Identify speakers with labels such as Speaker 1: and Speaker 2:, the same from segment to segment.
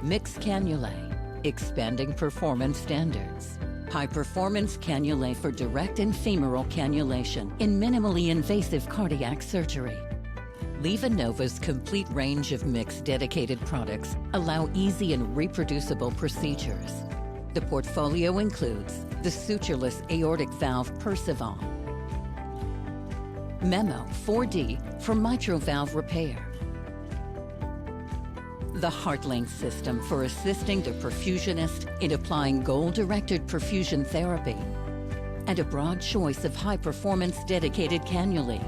Speaker 1: Mixed cannulae, expanding performance standards. High-performance cannulae for direct and femoral cannulation in minimally invasive cardiac surgery. LivaNova's complete range of mixed dedicated products allow easy and reproducible procedures. The portfolio includes the sutureless aortic valve Percival, Memo 4D for mitral valve repair, the HeartLink system for assisting the perfusionist in applying goal-directed perfusion therapy, and a broad choice of high-performance dedicated cannulae.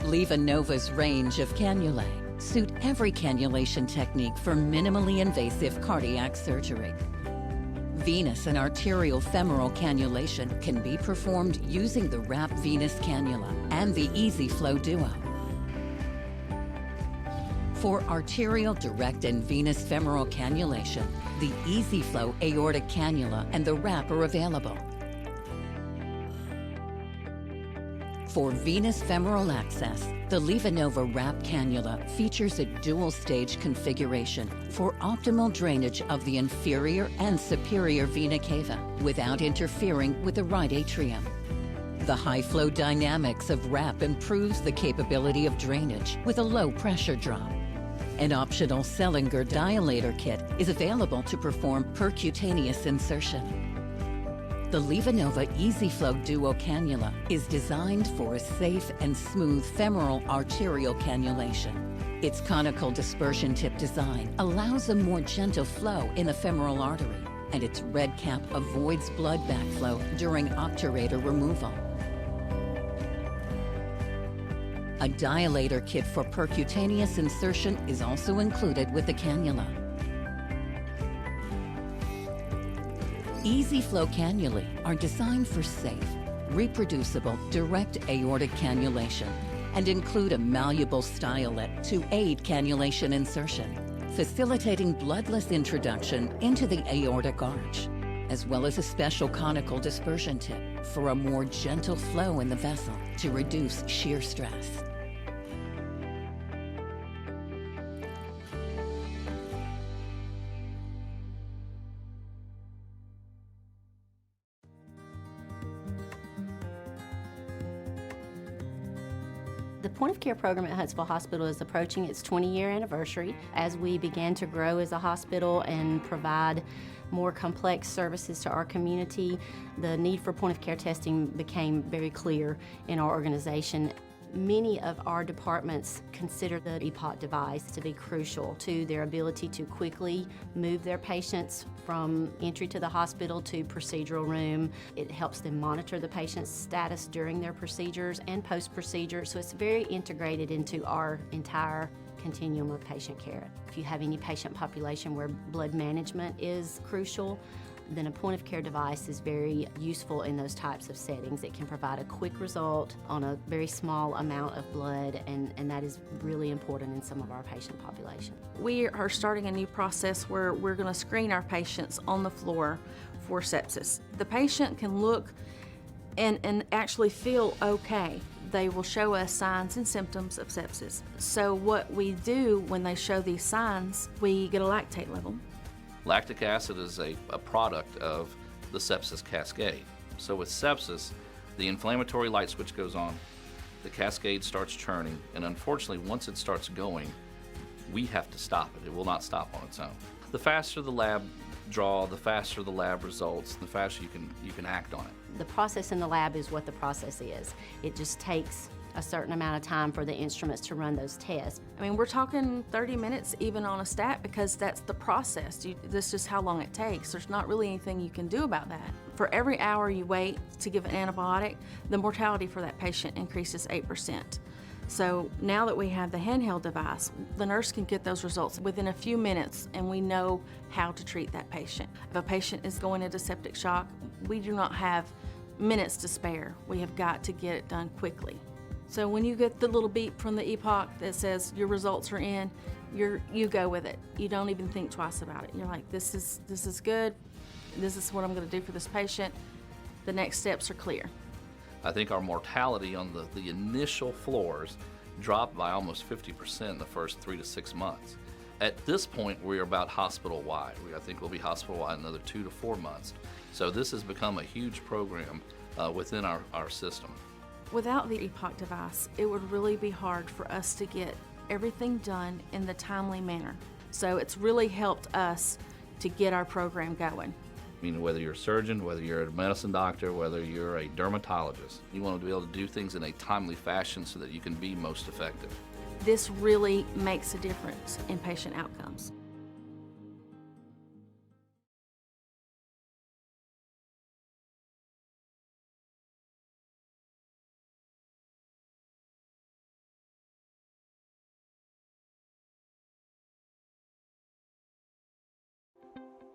Speaker 1: LivaNova's range of cannulae suit every cannulation technique for minimally invasive cardiac surgery. Venous and arterial femoral cannulation can be performed using the WRAP Venous cannula and the EasyFlow Duo. For arterial direct and venous femoral cannulation, the EasyFlow aortic cannula and the WRAP are available. For venous femoral access, the LivaNova WRAP cannula features a dual-stage configuration for optimal drainage of the inferior and superior vena cava without interfering with the right atrium. The high-flow dynamics of WRAP improves the capability of drainage with a low pressure drop. An optional Sellinger dilator kit is available to perform percutaneous insertion. The LivaNova EasyFlow Duo cannula is designed for a safe and smooth femoral arterial cannulation. Its conical dispersion tip design allows a more gentle flow in the femoral artery, and its red cap avoids blood backflow during obturator removal. A dilator kit for percutaneous insertion is also included with the cannula. EasyFlow cannulae are designed for safe, reproducible, direct aortic cannulation and include a malleable stylet to aid cannulation insertion, facilitating bloodless introduction into the aortic arch, as well as a special conical dispersion tip for a more gentle flow in the vessel to reduce shear stress.
Speaker 2: The point-of-care program at Huntsville Hospital is approaching its 20-year anniversary. As we began to grow as a hospital and provide more complex services to our community, the need for point-of-care testing became very clear in our organization. Many of our departments consider the EPOC device to be crucial to their ability to quickly move their patients from entry to the hospital to procedural room. It helps them monitor the patient's status during their procedures and post-procedure, so it's very integrated into our entire continuum of patient care. If you have any patient population where blood management is crucial, then a point-of-care device is very useful in those types of settings. It can provide a quick result on a very small amount of blood, and that is really important in some of our patient population.
Speaker 3: We are starting a new process where we're going to screen our patients on the floor for sepsis. The patient can look and actually feel okay. They will show us signs and symptoms of sepsis. So what we do when they show these signs, we get a lactate level.
Speaker 4: Lactic acid is a product of the sepsis cascade. So with sepsis, the inflammatory light switch goes on, the cascade starts churning, and unfortunately, once it starts going, we have to stop it. It will not stop on its own. The faster the lab draw, the faster the lab results, the faster you can act on it.
Speaker 2: The process in the lab is what the process is. It just takes a certain amount of time for the instruments to run those tests.
Speaker 3: I mean, we're talking 30 minutes even on a stat because that's the process. That's just how long it takes. There's not really anything you can do about that. For every hour you wait to give an antibiotic, the mortality for that patient increases 8%. So now that we have the handheld device, the nurse can get those results within a few minutes, and we know how to treat that patient. If a patient is going into septic shock, we do not have minutes to spare. We have got to get it done quickly. So when you get the little beep from the EPOC that says your results are in, you go with it. You don't even think twice about it. You're like, this is good. This is what I'm going to do for this patient. The next steps are clear.
Speaker 4: I think our mortality on the initial floors dropped by almost 50% in the first 3 to 6 months. At this point, we're about hospital-wide. I think we'll be hospital-wide another 2 to 4 months. So this has become a huge program within our system.
Speaker 3: Without the EPOC device, it would really be hard for us to get everything done in the timely manner. So it's really helped us to get our program going.
Speaker 4: I mean, whether you're a surgeon, whether you're a medicine doctor, whether you're a dermatologist, you want to be able to do things in a timely fashion so that you can be most effective.
Speaker 3: This really makes a difference in patient outcomes.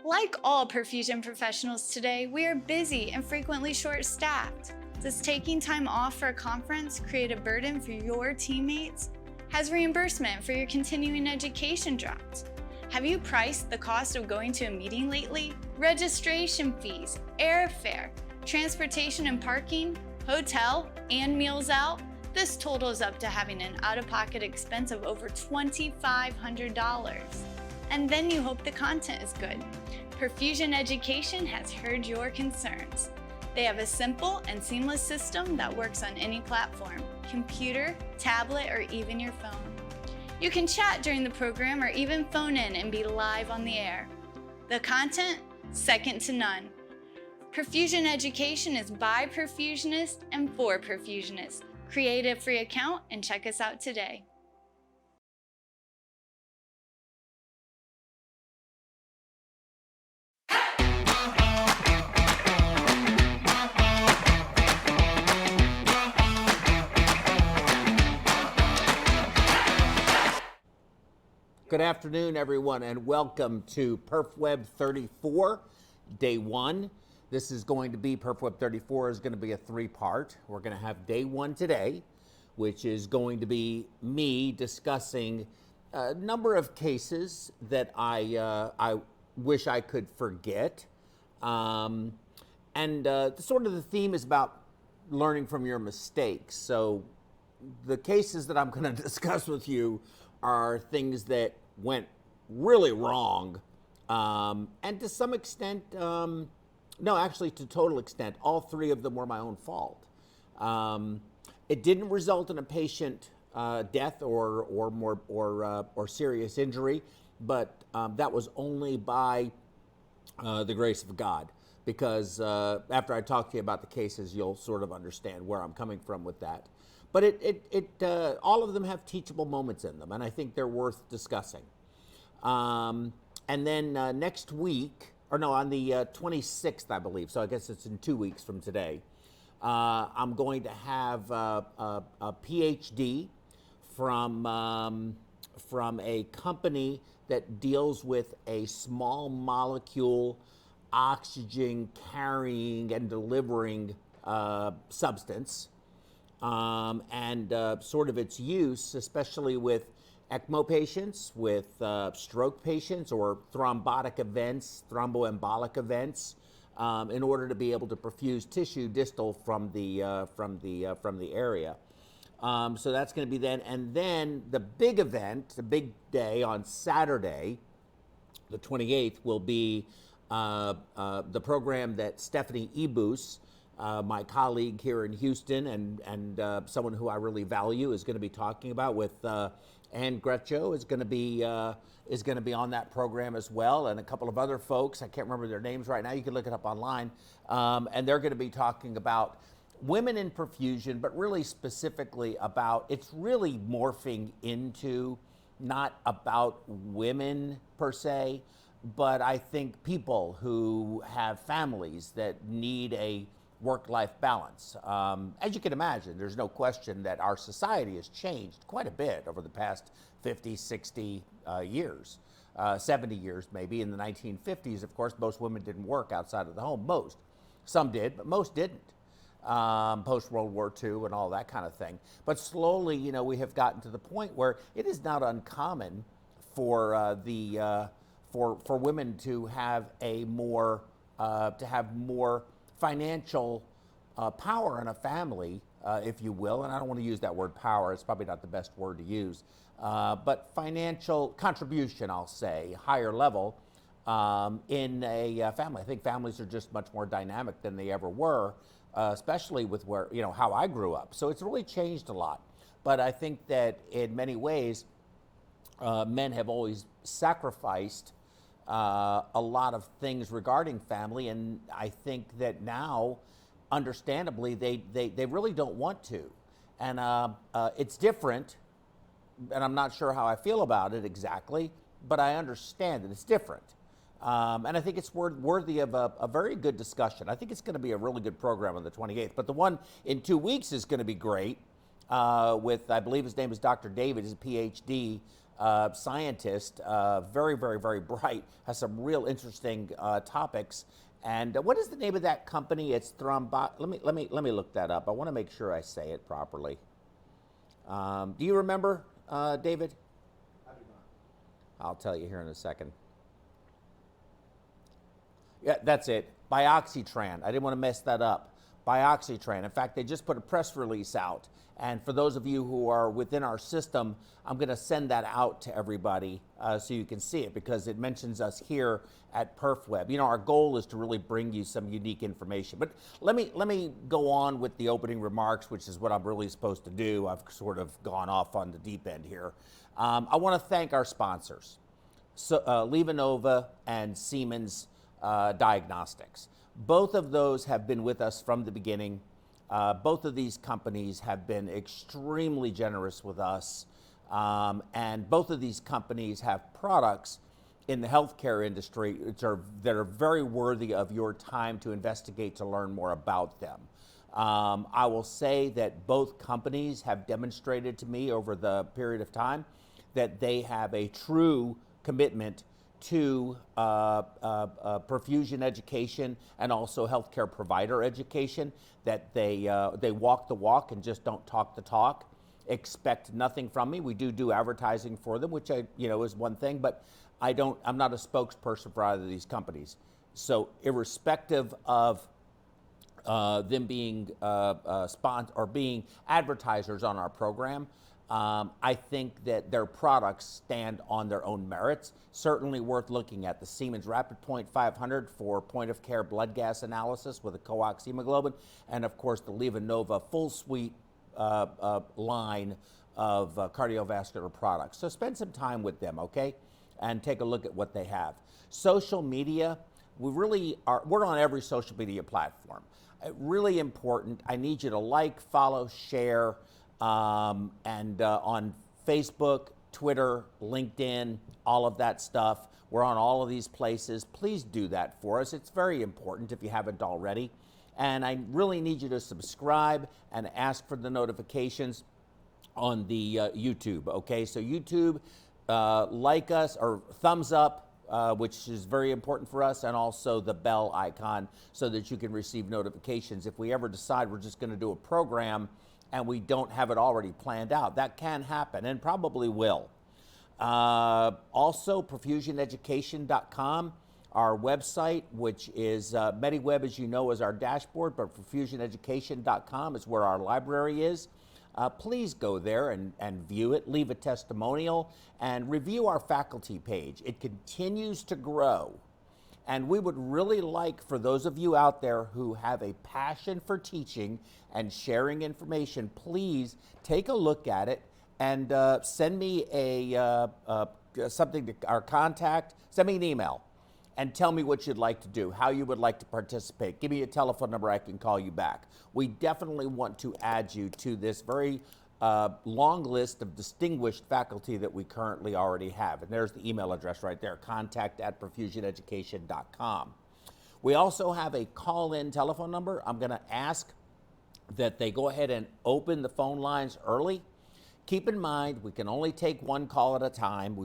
Speaker 5: Like all perfusion professionals today, we are busy and frequently short-staffed. Does taking time off for a conference create a burden for your teammates? Has reimbursement for your continuing education dropped? Have you priced the cost of going to a meeting lately? Registration fees, airfare, transportation and parking, hotel, and meals out? This totals up to having an out-of-pocket expense of over $2,500. And then you hope the content is good. Perfusion Education has heard your concerns. They have a simple and seamless system that works on any platform, computer, tablet, or even your phone. You can chat during the program or even phone in and be live on the air. The content, second to none. Perfusion Education is by perfusionists and for perfusionists. Create a free account and check us out today.
Speaker 6: Good afternoon, everyone, and welcome to PerfWeb 34, Day 1. This is going to be, PerfWeb 34 is going to be a 3-part. We're going to have Day 1 today, which is going to be me discussing a number of cases that I wish I could forget. Sort of the theme is about learning from your mistakes. So the cases that I'm going to discuss with you are things that went really wrong, and to some extent, no, actually to total extent, all 3 of them were my own fault. It didn't result in a patient death or serious injury, but that was only by the grace of God. Because after I talk to you about the cases, you'll sort of understand where I'm coming from with that. But all of them have teachable moments in them, and I think they're worth discussing. And then next week, or no, on the 26th, I believe, so I guess it's in 2 weeks from today, I'm going to have a PhD from a company that deals with a small molecule oxygen carrying and delivering substance. Sort of its use, especially with ECMO patients, with stroke patients, or thromboembolic events, in order to be able to perfuse tissue distal from the area. So that's going to be then, and then the big event, the big day on Saturday, the 28th, will be the program that Stephanie Ebus, my colleague here in Houston and someone who I really value, is going to be talking about with Ann Gretcho is going to be on that program as well, and a couple of other folks. I can't remember their names right now. You can look it up online. And they're going to be talking about women in perfusion, but really specifically about, it's really morphing into not about women per se, but I think people who have families that need a work-life balance. As you can imagine, there's no question that our society has changed quite a bit over the past 50, 60 years, 70 years maybe. In the 1950s, of course, most women didn't work outside of the home. Most. Some did, but most didn't. Post-World War II and all that kind of thing. But slowly, we have gotten to the point where it is not uncommon for for women to have more financial power in a family if you will, and I don't want to use that word power, it's probably not the best word to use, but financial contribution, I'll say, higher level in a family. I think families are just much more dynamic than they ever were, especially with where, how I grew up. So it's really changed a lot. But I think that in many ways, men have always sacrificed a lot of things regarding family, and I think that now, understandably, they really don't want to. And it's different, and I'm not sure how I feel about it exactly, but I understand that it's different. And I think it's worthy of a very good discussion. I think it's going to be a really good program on the 28th, but the one in 2 weeks is going to be great with, I believe his name is Dr. David, he's a PhD scientist, very, very, very bright, has some real interesting topics. And what is the name of that company? It's let me look that up. I want to make sure I say it properly. Do you remember, David? I do not. I'll tell you here in a second. Yeah, that's it. Bioxytran. I didn't want to mess that up. Bioxytran. In fact, they just put a press release out. And for those of you who are within our system, I'm going to send that out to everybody so you can see it, because it mentions us here at PerfWeb. Our goal is to really bring you some unique information. But let me go on with the opening remarks, which is what I'm really supposed to do. I've sort of gone off on the deep end here. I want to thank our sponsors, LivaNova and Siemens Diagnostics. Both of those have been with us from the beginning. Both of these companies have been extremely generous with us, and both of these companies have products in the healthcare industry that are very worthy of your time to investigate, to learn more about them. I will say that both companies have demonstrated to me over the period of time that they have a true commitment to perfusion education and also healthcare provider education, that they walk the walk and just don't talk the talk. Expect nothing from me. We do advertising for them, which is one thing, but I'm not a spokesperson for either of these companies. So irrespective of them being sponsored or being advertisers on our program, I think that their products stand on their own merits. Certainly worth looking at. The Siemens Rapid Point 500 for point-of-care blood gas analysis with a coax hemoglobin, and of course the LivaNova full suite line of cardiovascular products. So spend some time with them, okay? And take a look at what they have. Social media, we're on every social media platform. Really important. I need you to like, follow, share, and on Facebook, Twitter, LinkedIn, all of that stuff. We're on all of these places. Please do that for us. It's very important if you haven't already. And I really need you to subscribe and ask for the notifications on the YouTube, okay? So YouTube, like us or thumbs up, which is very important for us, and also the bell icon so that you can receive notifications. If we ever decide we're just going to do a program and we don't have it already planned out, that can happen and probably will. Also, perfusioneducation.com, our website, which is MediWeb, as you know, is our dashboard, but perfusioneducation.com is where our library is. Please go there and view it, leave a testimonial, and review our faculty page. It continues to grow. And we would really like, for those of you out there who have a passion for teaching and sharing information, please take a look at it and send me something to our contact. Send me an email and tell me what you'd like to do, how you would like to participate. Give me a telephone number, I can call you back. We definitely want to add you to this very long list of distinguished faculty that we currently already have. And there's the email address right there, contact@perfusioneducation.com. We also have a call-in telephone number. I'm gonna ask that they go ahead and open the phone lines early. Keep in mind, we can only take one call at a time.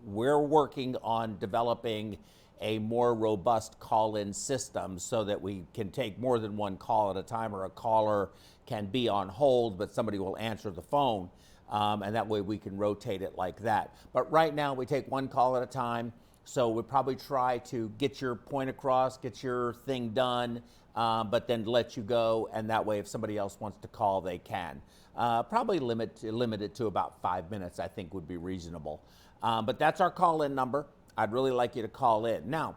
Speaker 6: We're working on developing a more robust call-in system so that we can take more than one call at a time, or a caller can be on hold, but somebody will answer the phone, and that way we can rotate it like that. But right now we take one call at a time, so we'll probably try to get your point across, get your thing done but then let you go, and that way if somebody else wants to call, they can. Probably limit it to about 5 minutes, I think would be reasonable. But that's our call-in number. I'd really like you to call in. Now,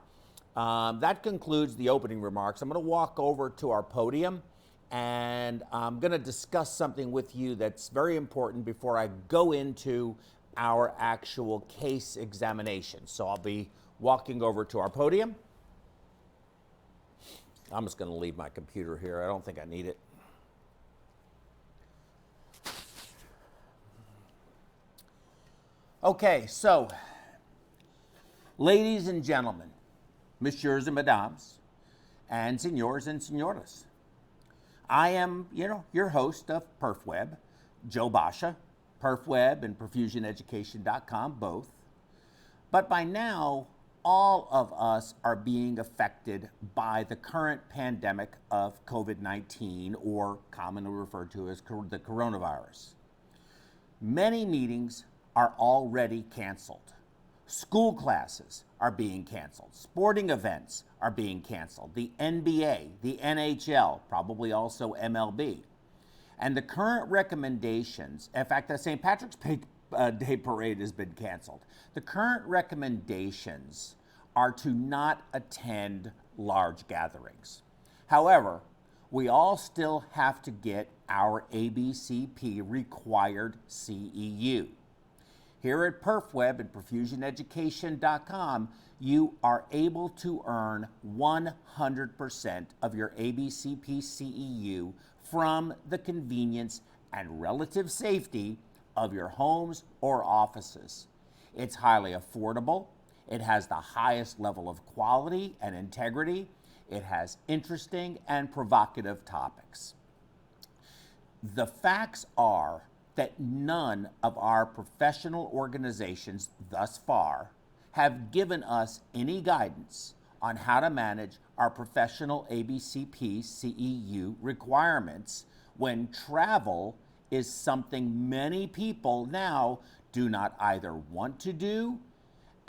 Speaker 6: that concludes the opening remarks. I'm going to walk over to our podium, and I'm going to discuss something with you that's very important before I go into our actual case examination. So I'll be walking over to our podium. I'm just going to leave my computer here. I don't think I need it. Okay, so, ladies and gentlemen, messieurs and madames, and senors and senoras, I am, your host of PerfWeb, Joe Basha, PerfWeb and PerfusionEducation.com, both. But by now, all of us are being affected by the current pandemic of COVID-19, or commonly referred to as the coronavirus. Many meetings are already canceled. School classes are being canceled. Sporting events are being canceled. The NBA, the NHL, probably also MLB. And the current recommendations, in fact, the St. Patrick's Day Parade has been canceled. The current recommendations are to not attend large gatherings. However, we all still have to get our ABCP required CEU. Here at PerfWeb and PerfusionEducation.com, you are able to earn 100% of your ABCP CEU from the convenience and relative safety of your homes or offices. It's highly affordable. It has the highest level of quality and integrity. It has interesting and provocative topics. The facts are that none of our professional organizations thus far have given us any guidance on how to manage our professional ABCP CEU requirements when travel is something many people now do not either want to do,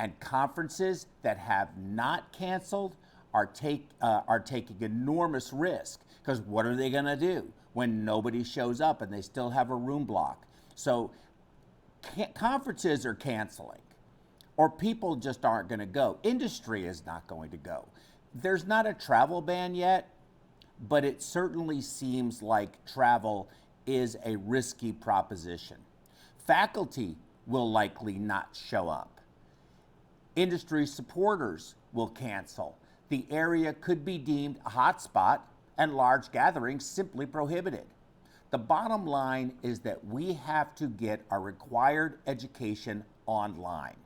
Speaker 6: and conferences that have not canceled are taking enormous risk, because what are they going to do when nobody shows up and they still have a room block? So conferences are canceling, or people just aren't going to go. Industry is not going to go. There's not a travel ban yet, but it certainly seems like travel is a risky proposition. Faculty will likely not show up. Industry supporters will cancel. The area could be deemed a hotspot and large gatherings simply prohibited. The bottom line is that we have to get our required education online.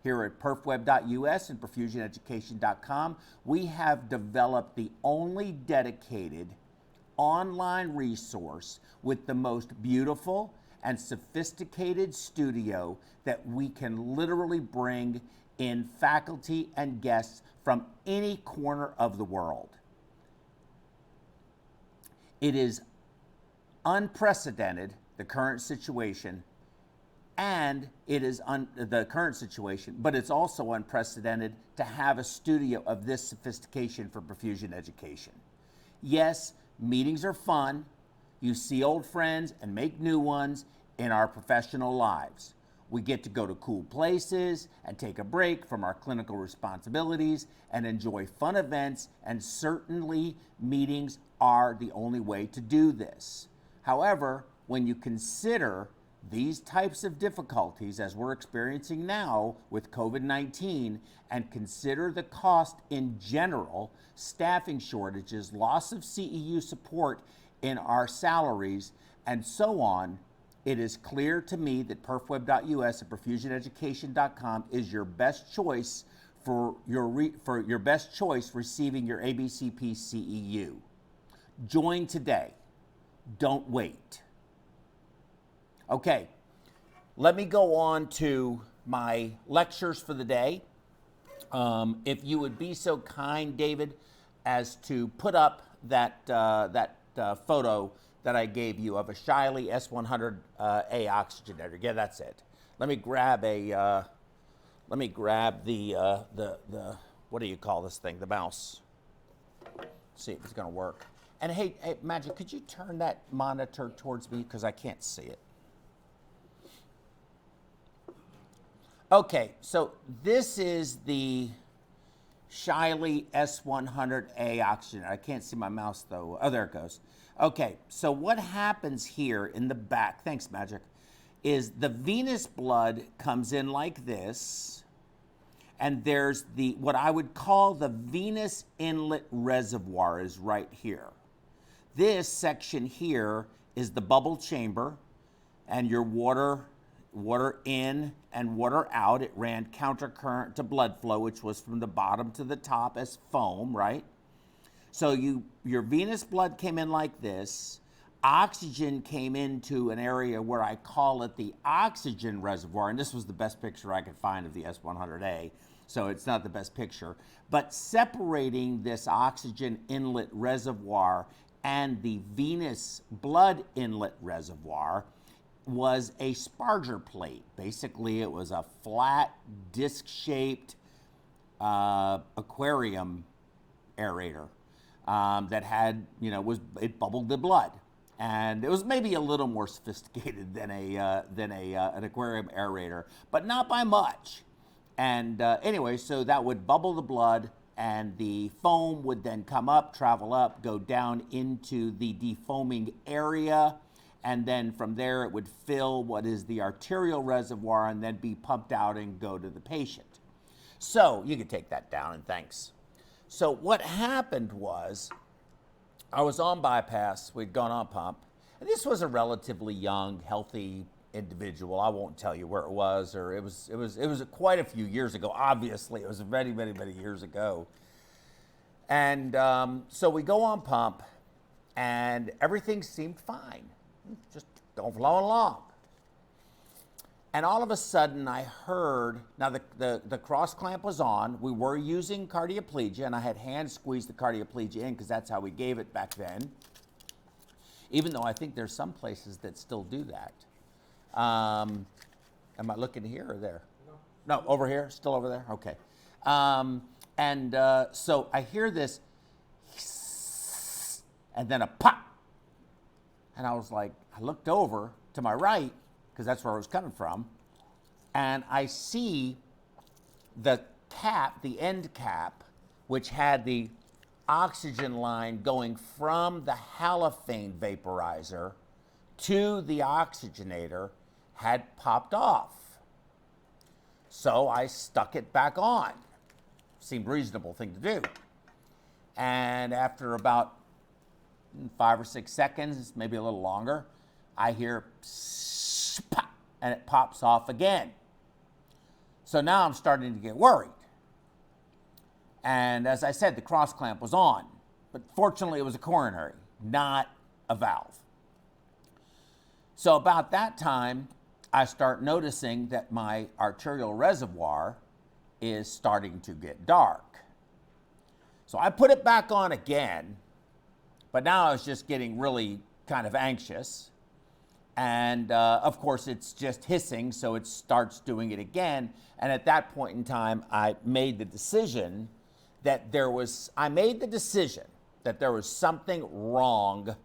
Speaker 6: Here at perfweb.us and perfusioneducation.com, we have developed the only dedicated online resource with the most beautiful and sophisticated studio that we can literally bring in faculty and guests from any corner of the world. It is unprecedented, the current situation, and it is the current situation, but it's also unprecedented to have a studio of this sophistication for perfusion education. Yes, meetings are fun. You see old friends and make new ones in our professional lives. We get to go to cool places and take a break from our clinical responsibilities and enjoy fun events, and certainly meetings are the only way to do this. However, when you consider these types of difficulties as we're experiencing now with COVID-19, and consider the cost in general, staffing shortages, loss of CEU support in our salaries, and so on, it is clear to me that perfweb.us and perfusioneducation.com is your best choice for your best choice receiving your ABCP CEU. Join today. Don't wait. Okay, let me go on to my lectures for the day. If you would be so kind, David, as to put up that photo that I gave you of a Shiley S100A oxygenator. Yeah, that's it. Let me grab the what do you call this thing? The mouse. see if it's going to work. And hey, Magic, could you turn that monitor towards me because I can't see it? Okay, so this is the Shiley S100A oxygen. I can't see my mouse though. Oh, there it goes. Okay, so what happens here in the back, thanks Magic, is the venous blood comes in like this, and there's the, what I would call the venous inlet reservoir is right here. This section here is the bubble chamber, and your water in and water out. It ran countercurrent to blood flow, which was from the bottom to the top as foam, right? So your venous blood came in like this. Oxygen came into an area where I call it the oxygen reservoir, and this was the best picture I could find of the S100A, so it's not the best picture. But separating this oxygen inlet reservoir and the venous blood inlet reservoir was a sparger plate. Basically, it was a flat, disc-shaped aquarium aerator that had, it bubbled the blood. And it was maybe a little more sophisticated than an aquarium aerator, but not by much. And anyway, so that would bubble the blood, and the foam would then come up, travel up, go down into the defoaming area, and then from there it would fill what is the arterial reservoir and then be pumped out and go to the patient. So you can take that down, and thanks. So what happened was, I was on bypass, we'd gone on pump, and this was a relatively young, healthy individual. I won't tell you where it was, or it was quite a few years ago. Obviously, it was many, many, many years ago. And so we go on pump, and everything seemed fine, just going flowing along. And all of a sudden, I heard, now the cross clamp was on. We were using cardioplegia, and I had hand squeezed the cardioplegia in because that's how we gave it back then. Even though I think there's some places that still do that. Am I looking here or there? No, over here, still over there? Okay. So I hear this, and then a pop. And I was like, I looked over to my right, because that's where I was coming from, and I see the cap, the end cap, which had the oxygen line going from the halophane vaporizer to the oxygenator, had popped off. So I stuck it back on. Seemed a reasonable thing to do. And after about 5 or 6 seconds, maybe a little longer, I hear psst, pop, and it pops off again. So now I'm starting to get worried. And as I said, the cross clamp was on, but fortunately it was a coronary, not a valve. So about that time, I start noticing that my arterial reservoir is starting to get dark. So I put it back on again, but now I was just getting really kind of anxious. And of course, it's just hissing, so it starts doing it again. And at that point in time, I made the decision that there was something wrong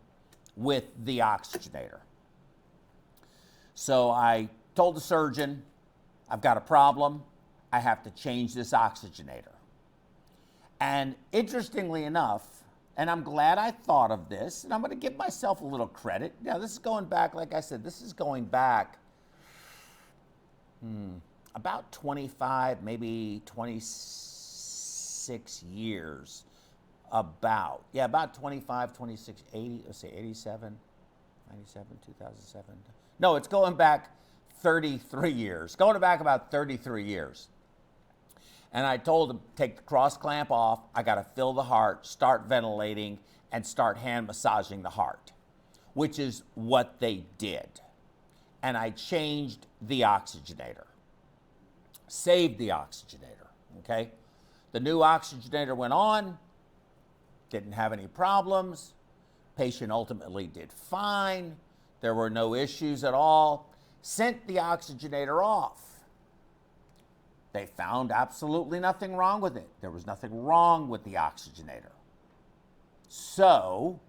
Speaker 6: with the oxygenator. So I told the surgeon, I've got a problem. I have to change this oxygenator. And interestingly enough, and I'm glad I thought of this, and I'm going to give myself a little credit. Now, this is going back, like I said, this is going back about 25, maybe 26 years. About 25, 26, 80, let's say 87, 97, 2007. No, it's going back 33 years. Going back about 33 years. And I told him, take the cross clamp off. I got to fill the heart, start ventilating, and start hand massaging the heart, which is what they did. And I changed the oxygenator, saved the oxygenator, okay? The new oxygenator went on, didn't have any problems. Patient ultimately did fine. There were no issues at all. Sent the oxygenator off. They found absolutely nothing wrong with it. There was nothing wrong with the oxygenator. So,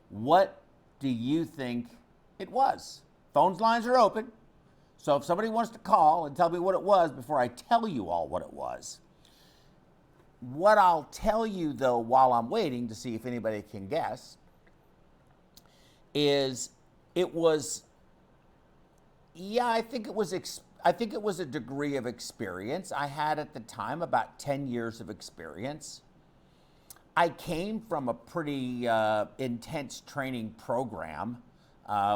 Speaker 6: what do you think it was? Phones lines are open. So if somebody wants to call and tell me what it was before I tell you all what it was. What I'll tell you though while I'm waiting to see if anybody can guess is it was, yeah, I think it was a degree of experience. I had at the time about 10 years of experience. I came from a pretty intense training program,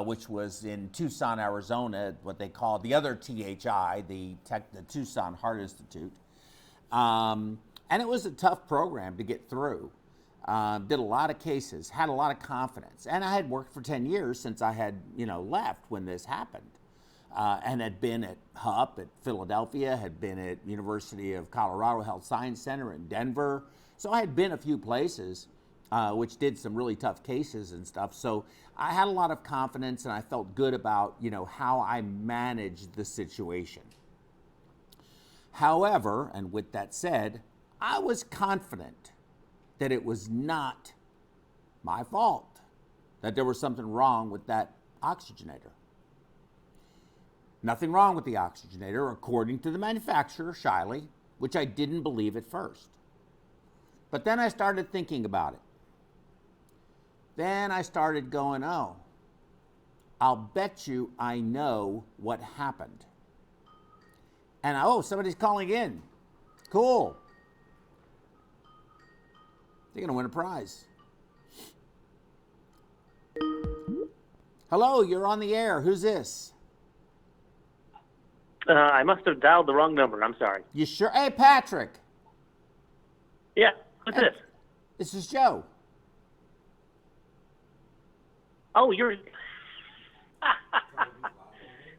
Speaker 6: which was in Tucson, Arizona, what they call the other THI, the Tucson Heart Institute. And it was a tough program to get through. Did a lot of cases, had a lot of confidence. And I had worked for 10 years since I had, left when this happened. And had been at HUP at Philadelphia, had been at University of Colorado Health Science Center in Denver. So I had been a few places, which did some really tough cases and stuff. So I had a lot of confidence and I felt good about, how I managed the situation. However, and with that said, I was confident that it was not my fault, that there was something wrong with that oxygenator. Nothing wrong with the oxygenator, according to the manufacturer, Shiley, which I didn't believe at first. But then I started thinking about it. Then I started going, oh, I'll bet you I know what happened. And somebody's calling in. Cool. They're going to win a prize. Hello, you're on the air. Who's this?
Speaker 7: I must have dialed the wrong number. I'm sorry.
Speaker 6: You sure? Hey, Patrick.
Speaker 7: Yeah, what's this?
Speaker 6: This is Joe.
Speaker 7: Oh, your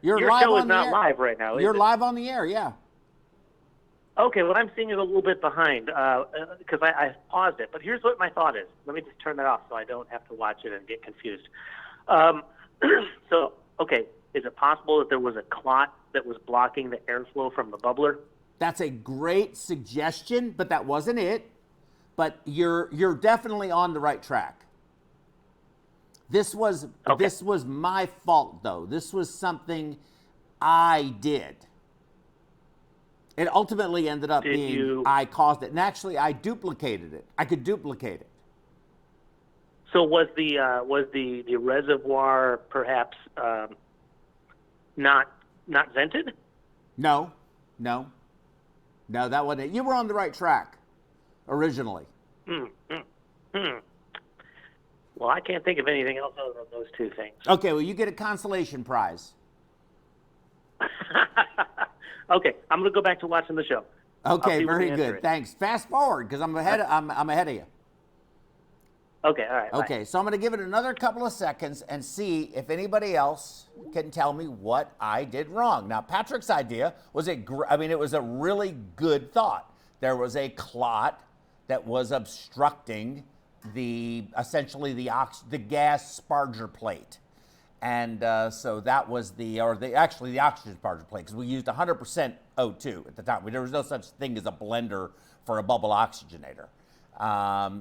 Speaker 6: live
Speaker 7: show
Speaker 6: on
Speaker 7: is
Speaker 6: the
Speaker 7: not
Speaker 6: air.
Speaker 7: live right now.
Speaker 6: You're live on the air, yeah.
Speaker 7: Okay, what I'm seeing is a little bit behind because I paused it. But here's what my thought is. Let me just turn that off so I don't have to watch it and get confused. Okay, is it possible that there was a clot that was blocking the airflow from the bubbler?
Speaker 6: That's a great suggestion, but that wasn't it. But you're definitely on the right track. This was my fault, though. This was something I did. It ultimately ended up I caused it. And actually, I duplicated it. I could duplicate it.
Speaker 7: So was the reservoir perhaps not vented?
Speaker 6: No, that wasn't it. You were on the right track originally.
Speaker 7: Well, I can't think of anything else other than those two things.
Speaker 6: Okay, well, you get a consolation prize.
Speaker 7: Okay, I'm going to go back to watching the show.
Speaker 6: Okay, very good. Thanks. Fast forward because I'm ahead of you.
Speaker 7: Okay, all right.
Speaker 6: Okay, so I'm going to give it another couple of seconds and see if anybody else can tell me what I did wrong. Now, Patrick's idea was it was a really good thought. There was a clot that was obstructing essentially the gas sparger plate. And so that was the oxygen sparger plate, because we used 100% O2 at the time. There was no such thing as a blender for a bubble oxygenator.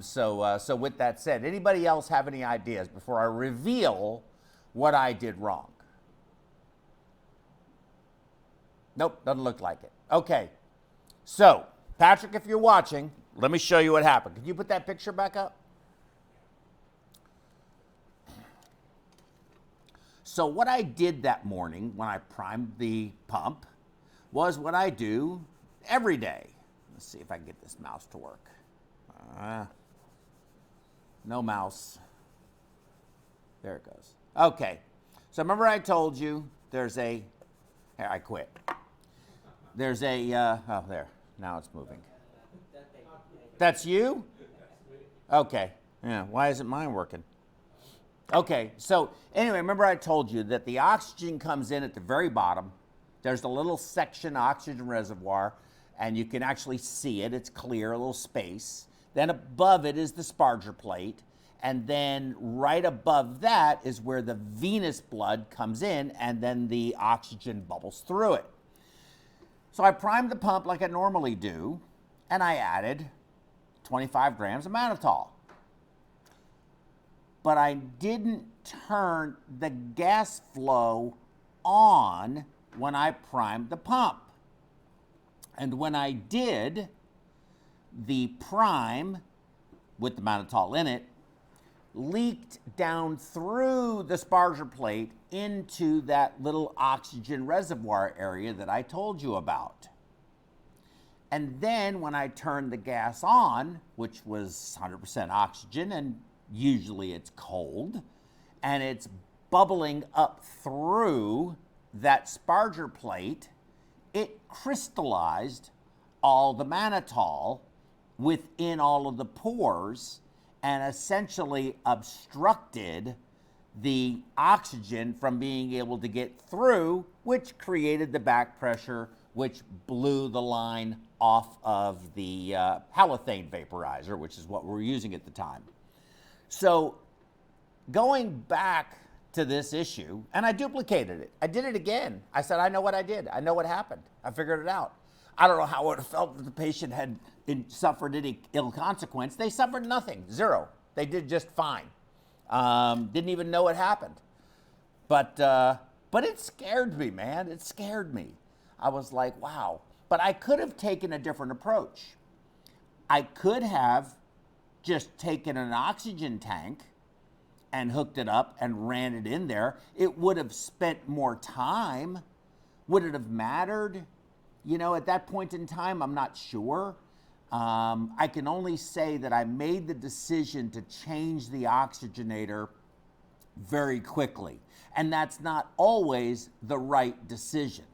Speaker 6: So with that said, anybody else have any ideas before I reveal what I did wrong? Nope, doesn't look like it. Okay, so Patrick, if you're watching, let me show you what happened. Could you put that picture back up? So what I did that morning when I primed the pump was what I do every day. Let's see if I can get this mouse to work. No mouse. There it goes. Okay. So remember I told you here, I quit. There's there. Now it's moving. That's you? Okay. Yeah, why isn't mine working? Okay, so anyway, remember I told you that the oxygen comes in at the very bottom. There's a little section oxygen reservoir, and you can actually see it. It's clear, a little space. Then above it is the sparger plate, and then right above that is where the venous blood comes in, and then the oxygen bubbles through it. So I primed the pump like I normally do, and I added 25 grams of mannitol. but I didn't turn the gas flow on when I primed the pump. And when I did, the prime with the mannitol in it leaked down through the sparger plate into that little oxygen reservoir area that I told you about. And then when I turned the gas on, which was 100% oxygen, and usually it's cold, and it's bubbling up through that sparger plate, it crystallized all the mannitol within all of the pores and essentially obstructed the oxygen from being able to get through, which created the back pressure, which blew the line off of the halothane vaporizer, which is what we were using at the time. So going back to this issue, and I duplicated it. I did it again. I said, I know what I did. I know what happened. I figured it out. I don't know how it would have felt if the patient had suffered any ill consequence. They suffered nothing, zero. They did just fine. Didn't even know it happened. But it scared me, man. It scared me. I was like, wow. But I could have taken a different approach. I could have just taken an oxygen tank and hooked it up and ran it in there. It would have spent more time. Would it have mattered? You know, at that point in time, I'm not sure. I can only say that I made the decision to change the oxygenator very quickly. And that's not always the right decision.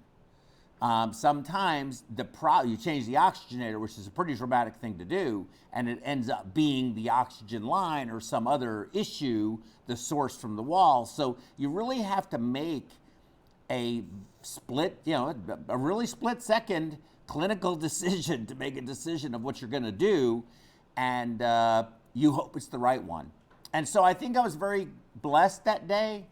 Speaker 6: Sometimes you change the oxygenator, which is a pretty dramatic thing to do, and it ends up being the oxygen line or some other issue, the source from the wall. So you really have to make a split, a really split second clinical decision to make a decision of what you're going to do, and you hope it's the right one. And so I think I was very blessed that day.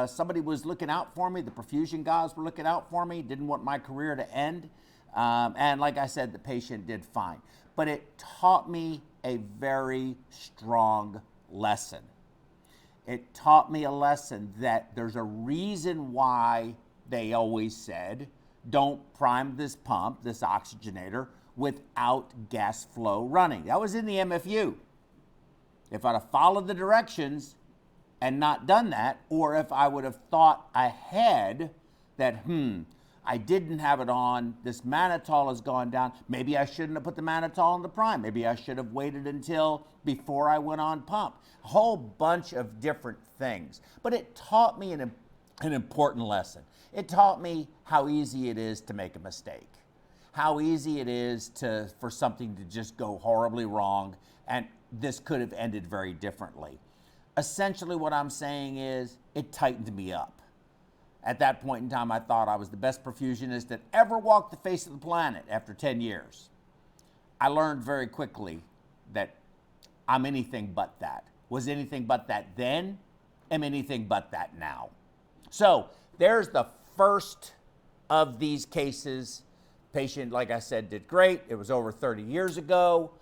Speaker 6: Somebody was looking out for me. The perfusion guys were looking out for me. Didn't want my career to end. And like I said, the patient did fine. But it taught me a very strong lesson. It taught me a lesson that there's a reason why they always said, don't prime this pump, this oxygenator, without gas flow running. That was in the MFU. If I'd have followed the directions and not done that, or if I would have thought ahead that, I didn't have it on, this mannitol has gone down, maybe I shouldn't have put the mannitol in the prime, maybe I should have waited until before I went on pump. A whole bunch of different things. But it taught me an important lesson. It taught me how easy it is to make a mistake, how easy it is for something to just go horribly wrong, and this could have ended very differently. Essentially what I'm saying is it tightened me up. At that point in time, I thought I was the best perfusionist that ever walked the face of the planet after 10 years. I learned very quickly that I'm anything but that. Was anything but that then, am anything but that now. So there's the first of these cases. Patient, like I said, did great. It was over 30 years ago.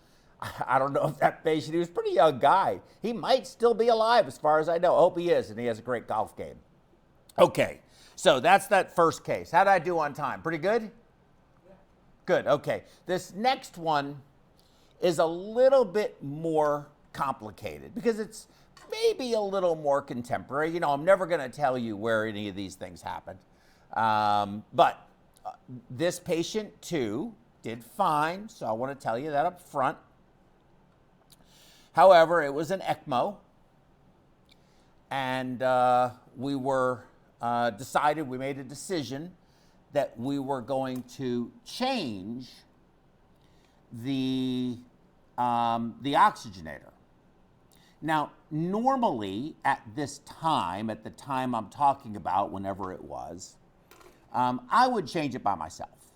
Speaker 6: I don't know if that patient, he was a pretty young guy. He might still be alive as far as I know. I hope he is, and he has a great golf game. Okay, so that's that first case. How did I do on time? Pretty good? Yeah. Good, okay. This next one is a little bit more complicated because it's maybe a little more contemporary. You know, I'm never going to tell you where any of these things happened. But this patient, too, did fine, so I want to tell you that up front. However, it was an ECMO, and we made a decision that we were going to change the oxygenator. Now, normally at this time, at the time I'm talking about, whenever it was, I would change it by myself.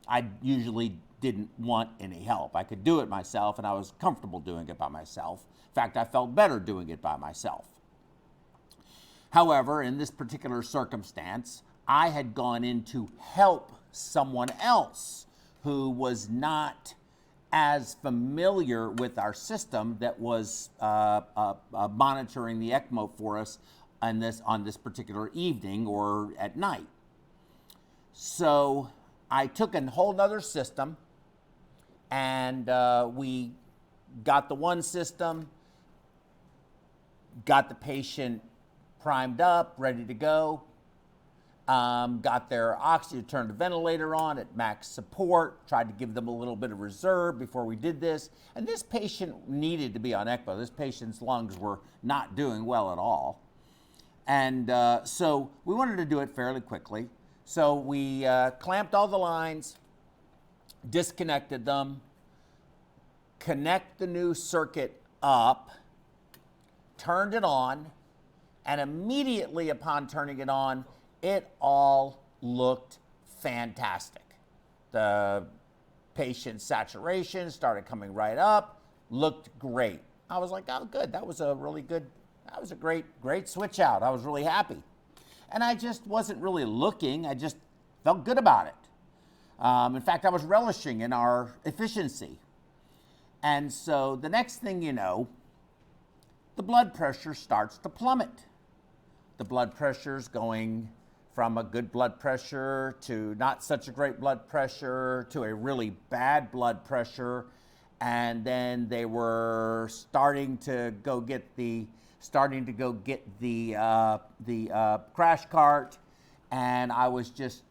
Speaker 6: I usually didn't want any help. I could do it myself, and I was comfortable doing it by myself. In fact, I felt better doing it by myself. However, in this particular circumstance, I had gone in to help someone else who was not as familiar with our system that was monitoring the ECMO for us on this particular evening or at night. So I took a whole nother system, and we got the one system, got the patient primed up, ready to go, got their oxygen, turned the ventilator on at max support, tried to give them a little bit of reserve before we did this. And this patient needed to be on ECMO. This patient's lungs were not doing well at all. And so we wanted to do it fairly quickly. So we clamped all the lines, disconnected them, connect the new circuit up, turned it on, and immediately upon turning it on, it all looked fantastic. The patient's saturation started coming right up, looked great. I was like, oh, good. That was a great switch out. I was really happy. And I just wasn't really looking. I just felt good about it. In fact, I was relishing in our efficiency. And so the next thing you know, the blood pressure starts to plummet. The blood pressure's going from a good blood pressure to not such a great blood pressure to a really bad blood pressure. And then they were starting to go get the crash cart, and I was just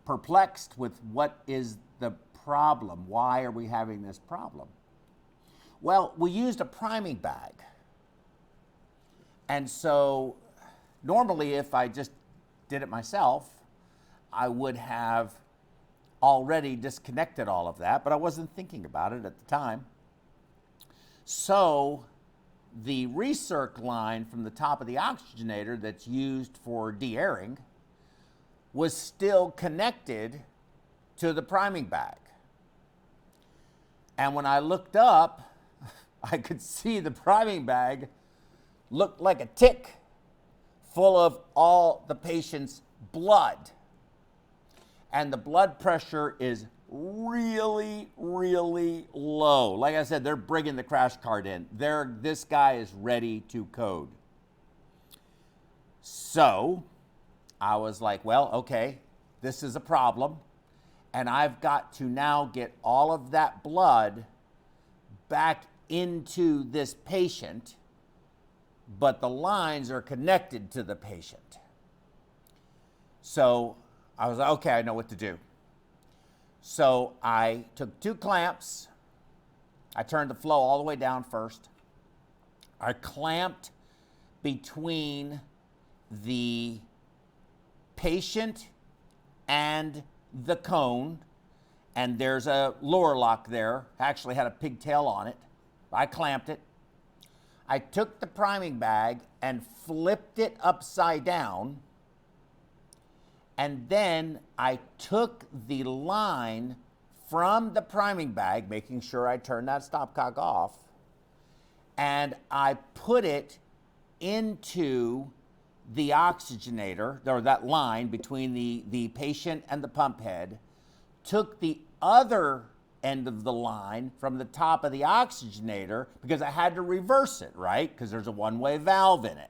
Speaker 6: perplexed with what is the problem? Why are we having this problem? Well, we used a priming bag. And so normally if I just did it myself, I would have already disconnected all of that, but I wasn't thinking about it at the time. So the recirc line from the top of the oxygenator that's used for de-airing was still connected to the priming bag. And when I looked up, I could see the priming bag looked like a tick full of all the patient's blood. And the blood pressure is really, really low. Like I said, they're bringing the crash cart in. This guy is ready to code. So I was like, well, okay, this is a problem. And I've got to now get all of that blood back into this patient, but the lines are connected to the patient. So I was like, okay, I know what to do. So I took 2 clamps. I turned the flow all the way down first. I clamped between the patient and the cone, and there's a lower lock there. Actually had a pigtail on it. I clamped it. I took the priming bag and flipped it upside down, and then I took the line from the priming bag, making sure I turned that stopcock off, and I put it into the oxygenator, or that line between the patient and the pump head, took the other end of the line from the top of the oxygenator, because I had to reverse it, right? Because there's a one-way valve in it.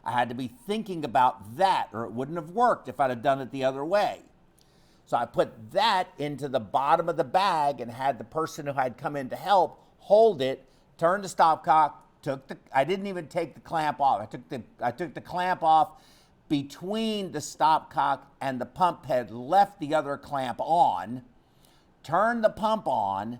Speaker 6: I had to be thinking about that, or it wouldn't have worked if I'd have done it the other way. So I put that into the bottom of the bag and had the person who had come in to help hold it, turn the stopcock, I didn't even take the clamp off. I took the clamp off between the stopcock and the pump head, left the other clamp on, turned the pump on,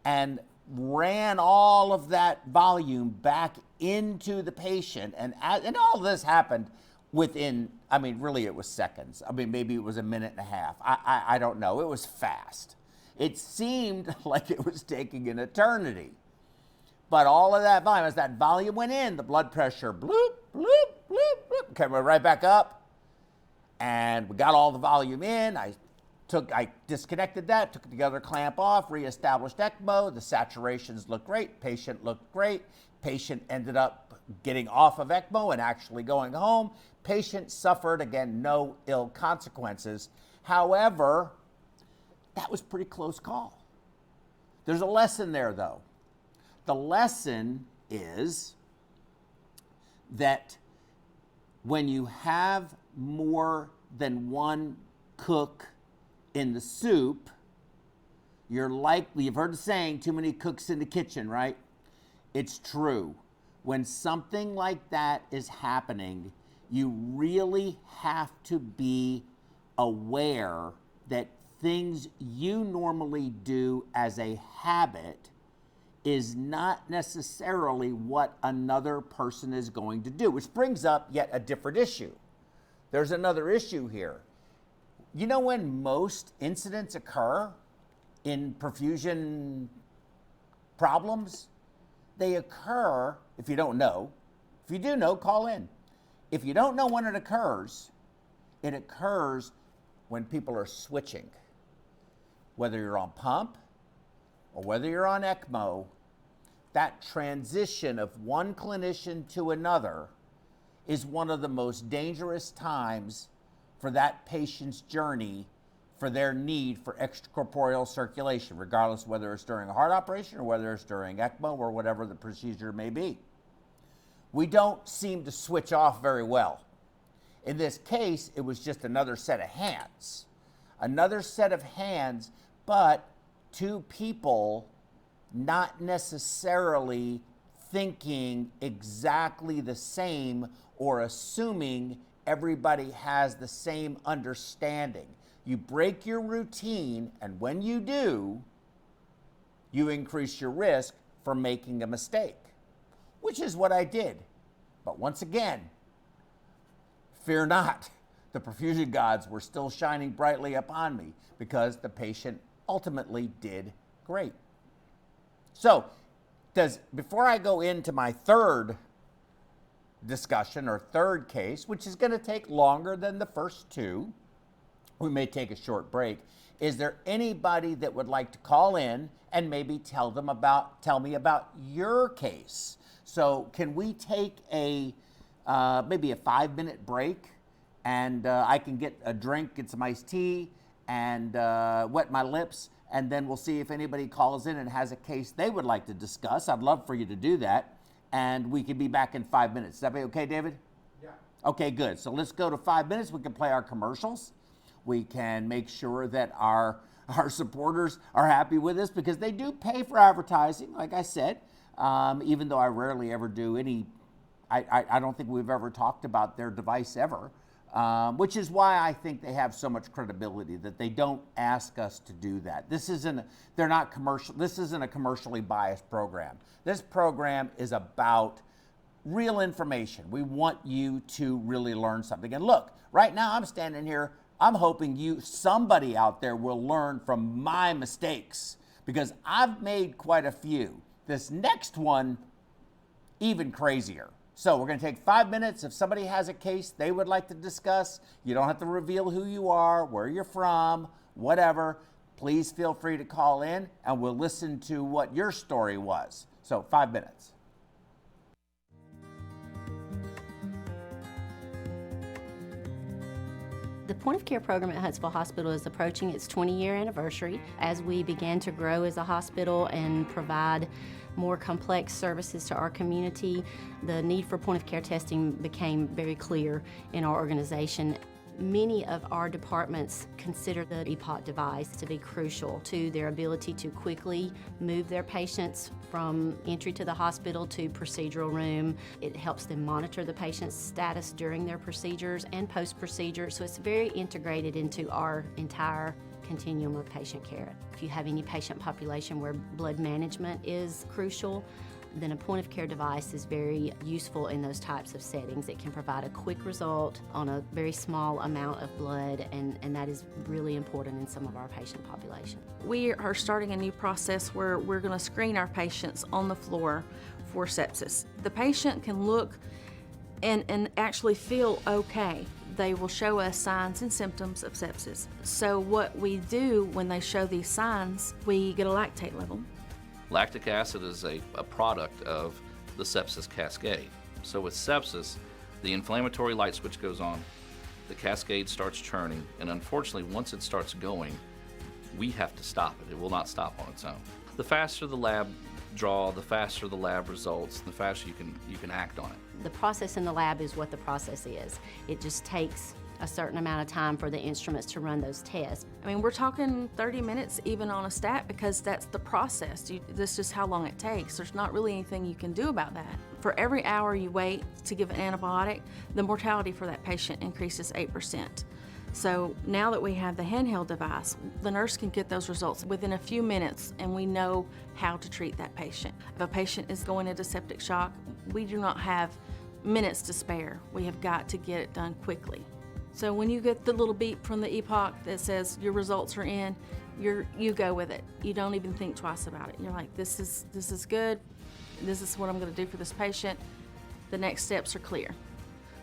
Speaker 6: and ran all of that volume back into the patient. And all this happened within, really it was seconds. Maybe it was a minute and a half. I don't know. It was fast. It seemed like it was taking an eternity. But all of that volume, as that volume went in, the blood pressure, bloop, bloop, bloop, bloop, came right back up. And we got all the volume in. I disconnected that, took the other clamp off, reestablished ECMO. The saturations looked great. Patient looked great. Patient ended up getting off of ECMO and actually going home. Patient suffered, again, no ill consequences. However, that was a pretty close call. There's a lesson there, though. The lesson is that when you have more than one cook in the soup, you're likely, you've heard the saying, too many cooks in the kitchen, right? It's true. When something like that is happening, you really have to be aware that things you normally do as a habit is not necessarily what another person is going to do, which brings up yet a different issue. There's another issue here. You know when most incidents occur in perfusion problems? They occur, if you don't know. If you do know, call in. If you don't know when it occurs when people are switching. Whether you're on pump or whether you're on ECMO, that transition of one clinician to another is one of the most dangerous times for that patient's journey for their need for extracorporeal circulation, regardless whether it's during a heart operation or whether it's during ECMO or whatever the procedure may be. We don't seem to switch off very well. In this case, it was just another set of hands. Another set of hands, but two people not necessarily thinking exactly the same or assuming everybody has the same understanding. You break your routine, and when you do, you increase your risk for making a mistake, which is what I did. But once again, fear not. The perfusion gods were still shining brightly upon me because the patient ultimately did great. So, before I go into my third discussion or third case, which is going to take longer than the first two, we may take a short break. Is there anybody that would like to call in and maybe tell me about your case? So can we take maybe a 5-minute break, and I can get a drink, get some iced tea, and wet my lips, and then we'll see if anybody calls in and has a case they would like to discuss. I'd love for you to do that, and we can be back in 5 minutes. Is that be okay, David? Yeah. Okay, good. So let's go to 5 minutes. We can play our commercials. We can make sure that our supporters are happy with us because they do pay for advertising, like I said, even though I rarely ever do any. I don't think we've ever talked about their device ever, which is why I think they have so much credibility that they don't ask us to do that. This isn't a commercially biased program. This program is about real information. We want you to really learn something. And look, right now I'm standing here, I'm hoping somebody out there will learn from my mistakes because I've made quite a few. This next one, even crazier. So we're going to take 5 minutes. If somebody has a case they would like to discuss, you don't have to reveal who you are, where you're from, whatever. Please feel free to call in and we'll listen to what your story was. So 5 minutes.
Speaker 2: The point of care program at Huntsville Hospital is approaching its 20-year anniversary. As we began to grow as a hospital and provide more complex services to our community, the need for point of care testing became very clear in our organization. Many of our departments consider the EPOT device to be crucial to their ability to quickly move their patients from entry to the hospital to procedural room. It helps them monitor the patient's status during their procedures and post-procedure, so it's very integrated into our entire continuum of patient care. If you have any patient population where blood management is crucial, then a point of care device is very useful in those types of settings. It can provide a quick result on a very small amount of blood, and that is really important in some of our patient population.
Speaker 3: We are starting a new process where we're going to screen our patients on the floor for sepsis. The patient can look and actually feel okay. They will show us signs and symptoms of sepsis. So what we do when they show these signs, we get a lactate level.
Speaker 4: Lactic acid is a product of the sepsis cascade. So with sepsis, the inflammatory light switch goes on, the cascade starts churning, and unfortunately, once it starts going, we have to stop it. It will not stop on its own. The faster the lab draw, the faster the lab results, the faster you can act on it.
Speaker 2: The process in the lab is what the process is. It just takes a certain amount of time for the instruments to run those tests.
Speaker 3: I mean, we're talking 30 minutes even on a stat because that's the process. That's just how long it takes. There's not really anything you can do about that. For every hour you wait to give an antibiotic, the mortality for that patient increases 8%. So now that we have the handheld device, the nurse can get those results within a few minutes, and we know how to treat that patient. If a patient is going into septic shock, we do not have minutes to spare. We have got to get it done quickly. So when you get the little beep from the epoch that says your results are in, you go with it. You don't even think twice about it. You're like, this is good. This is what I'm going to do for this patient. The next steps are clear.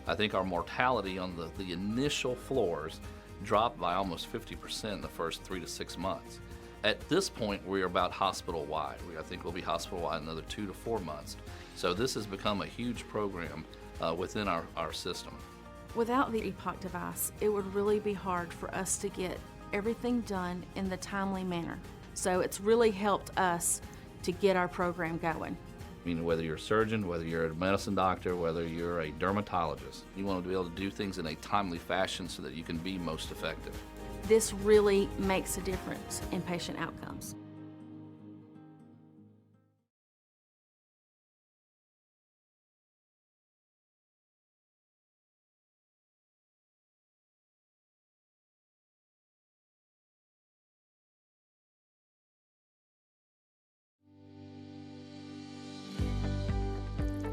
Speaker 4: I think our mortality on the initial floors dropped by almost 50% in the first 3 to 6 months. At this point, we're about hospital-wide. I think we'll be hospital-wide another 2 to 4 months. So this has become a huge program within our system.
Speaker 3: Without the epoch device, it would really be hard for us to get everything done in the timely manner. So it's really helped us to get our program going.
Speaker 4: I mean, whether you're a surgeon, whether you're a medicine doctor, whether you're a dermatologist, you want to be able to do things in a timely fashion so that you can be most effective.
Speaker 3: This really makes a difference in patient outcomes.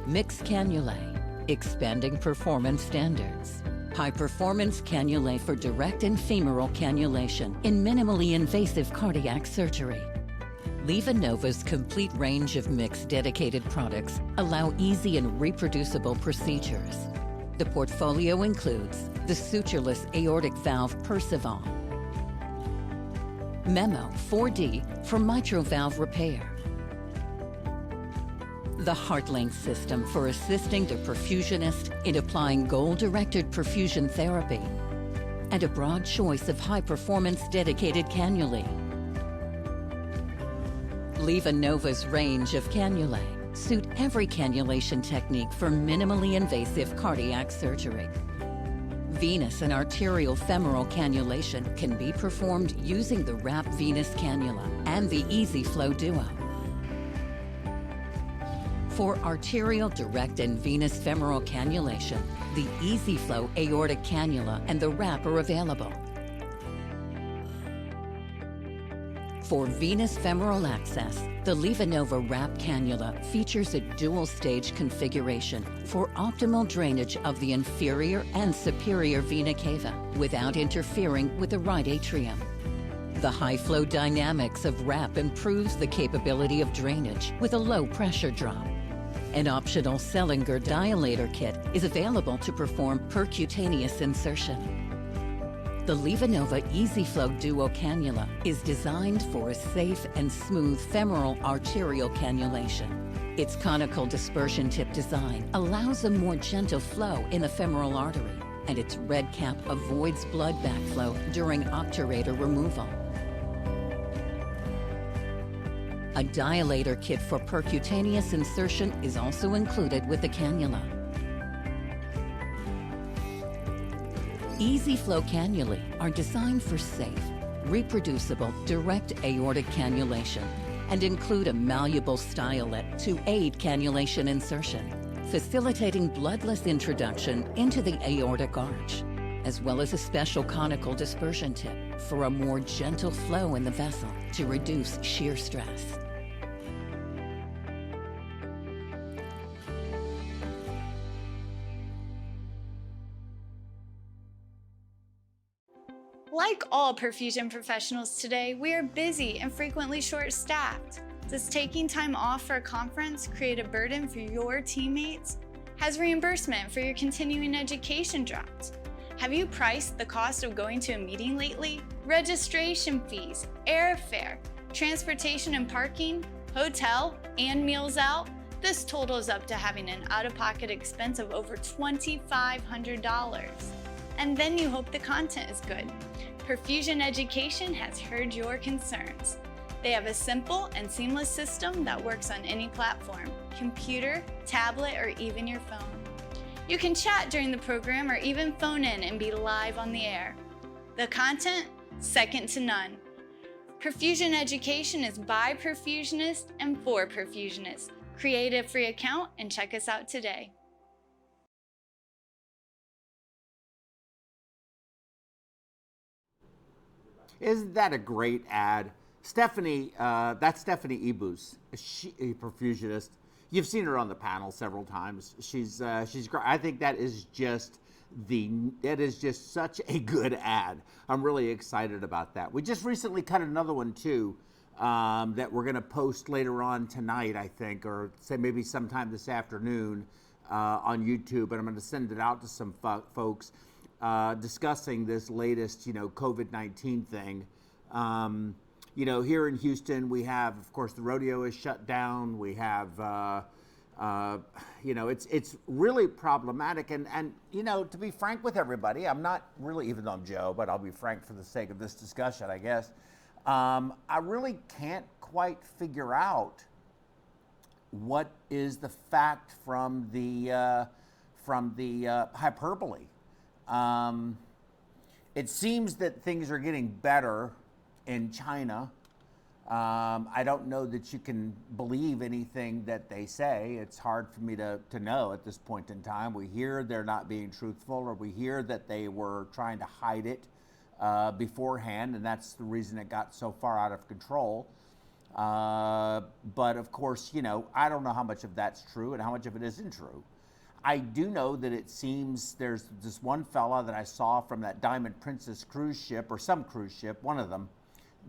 Speaker 1: Mixed cannulae, expanding performance standards. High-performance cannulae for direct and femoral cannulation in minimally invasive cardiac surgery. LivaNova's complete range of mixed dedicated products allow easy and reproducible procedures. The portfolio includes the sutureless aortic valve Perfusion, Memo 4D for mitral valve repair, the HeartLink system for assisting the perfusionist in applying goal-directed perfusion therapy, and a broad choice of high-performance dedicated cannulae. LivaNova's range of cannulae suit every cannulation technique for minimally invasive cardiac surgery. Venous and arterial femoral cannulation can be performed using the WRAP Venous cannula and the EasyFlow Duo. For arterial direct and venous femoral cannulation, the EasyFlow aortic cannula and the WRAP are available. For venous femoral access, the LivaNova WRAP cannula features a dual-stage configuration for optimal drainage of the inferior and superior vena cava without interfering with the right atrium. The high-flow dynamics of WRAP improves the capability of drainage with a low pressure drop. An optional Sellinger dilator kit is available to perform percutaneous insertion. The LivaNova EasyFlow Duo cannula is designed for a safe and smooth femoral arterial cannulation. Its conical dispersion tip design allows a more gentle flow in the femoral artery, and its red cap avoids blood backflow during obturator removal. A dilator kit for percutaneous insertion is also included with the cannula. EasyFlow cannulae are designed for safe, reproducible, direct aortic cannulation and include a malleable stylet to aid cannulation insertion, facilitating bloodless introduction into the aortic arch, as well as a special conical dispersion tip for a more gentle flow in the vessel to reduce shear stress.
Speaker 5: Like all perfusion professionals today, we are busy and frequently short-staffed. Does taking time off for a conference create a burden for your teammates? Has reimbursement for your continuing education dropped? Have you priced the cost of going to a meeting lately? Registration fees, airfare, transportation and parking, hotel, and meals out? This totals up to having an out-of-pocket expense of over $2,500. And then you hope the content is good. Perfusion Education has heard your concerns. They have a simple and seamless system that works on any platform, computer, tablet, or even your phone. You can chat during the program or even phone in and be live on the air. The content, second to none. Perfusion education is by perfusionists and for perfusionists. Create a free account and check us out today.
Speaker 6: Isn't that a great ad? Stephanie, that's Stephanie Ebus, a perfusionist. You've seen her on the panel several times. She's great. I think that is just such a good ad. I'm really excited about that. We just recently cut another one too, that we're going to post later on tonight, I think, or say maybe sometime this afternoon on YouTube, and I'm going to send it out to some folks discussing this latest, COVID-19 thing. Here in Houston, we have, of course, the rodeo is shut down. We have, it's really problematic. And to be frank with everybody, I'm not really, even though I'm Joe, but I'll be frank for the sake of this discussion, I guess. I really can't quite figure out what is the fact from the hyperbole. It seems that things are getting better in China. I don't know that you can believe anything that they say. It's hard for me to know at this point in time. We hear they're not being truthful, or we hear that they were trying to hide it beforehand, and that's the reason it got so far out of control. But of course, I don't know how much of that's true and how much of it isn't true. I do know that it seems there's this one fella that I saw from that Diamond Princess cruise ship, or some cruise ship, one of them,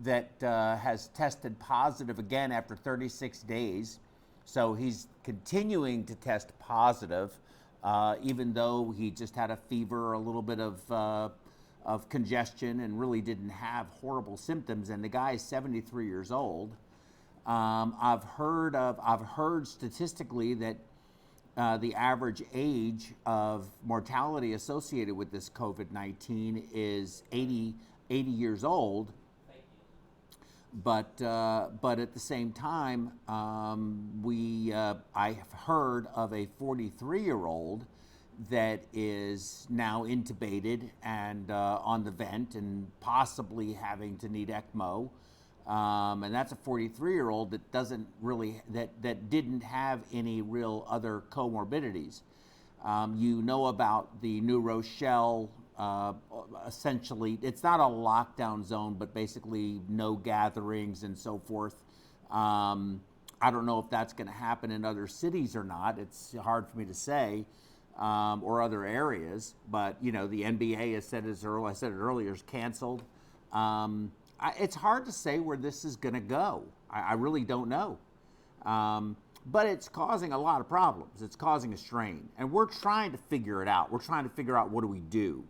Speaker 6: that has tested positive again after 36 days. So he's continuing to test positive, even though he just had a fever, a little bit of congestion, and really didn't have horrible symptoms. And the guy is 73 years old. I've heard statistically that the average age of mortality associated with this COVID-19 is 80 years old. But at the same time, I have heard of a 43-year-old that is now intubated and on the vent and possibly having to need ECMO. And that's a 43-year-old that that didn't have any real other comorbidities. About the New Rochelle, essentially, it's not a lockdown zone, but basically no gatherings and so forth. I don't know if that's going to happen in other cities or not. It's hard for me to say, or other areas. But the NBA has said, I said it earlier, is canceled. It's hard to say where this is going to go. I really don't know. But it's causing a lot of problems. It's causing a strain. And we're trying to figure it out. We're trying to figure out, what do we do?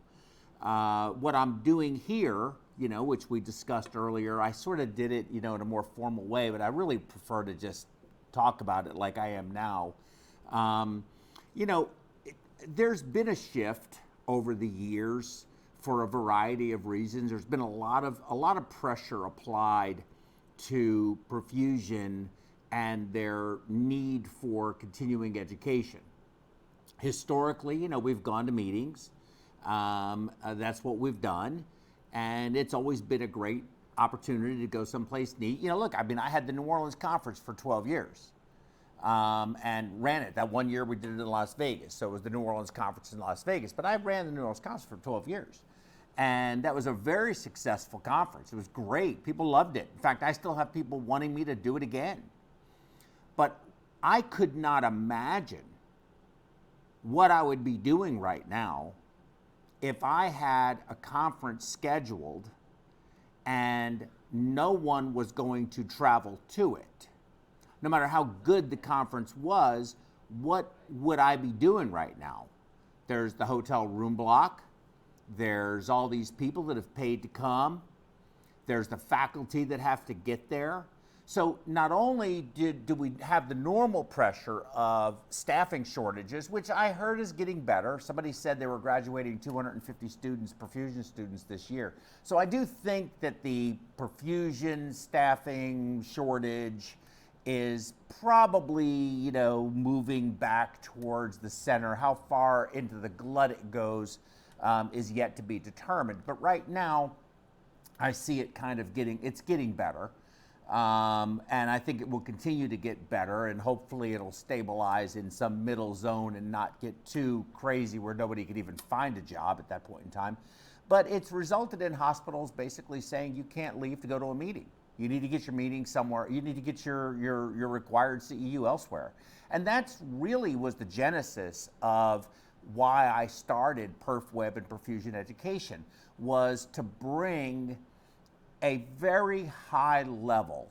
Speaker 6: What I'm doing here, which we discussed earlier, I sort of did it, in a more formal way, but I really prefer to just talk about it like I am now. There's been a shift over the years for a variety of reasons. There's been a lot of pressure applied to perfusion and their need for continuing education. Historically, we've gone to meetings. That's what we've done, and it's always been a great opportunity to go someplace neat. I had the New Orleans conference for 12 years, and ran it. That one year we did it in Las Vegas, so it was the New Orleans conference in Las Vegas, but I ran the New Orleans conference for 12 years. And that was a very successful conference. It was great. People loved it. In fact, I still have people wanting me to do it again. But I could not imagine what I would be doing right now if I had a conference scheduled and no one was going to travel to it. No matter how good the conference was, what would I be doing right now? There's the hotel room block. There's all these people that have paid to come. There's the faculty that have to get there. So not only do we have the normal pressure of staffing shortages, which I heard is getting better. Somebody said they were graduating 250 students, perfusion students this year. So I do think that the perfusion staffing shortage is probably, moving back towards the center. How far into the glut it goes is yet to be determined. But right now, I see it getting better. And I think it will continue to get better, and hopefully it'll stabilize in some middle zone and not get too crazy where nobody could even find a job at that point in time. But it's resulted in hospitals basically saying you can't leave to go to a meeting. You need to get your meeting somewhere. You need to get your required CEU elsewhere. And that's really was the genesis of why I started PerfWeb and Perfusion Education, was to bring a very high level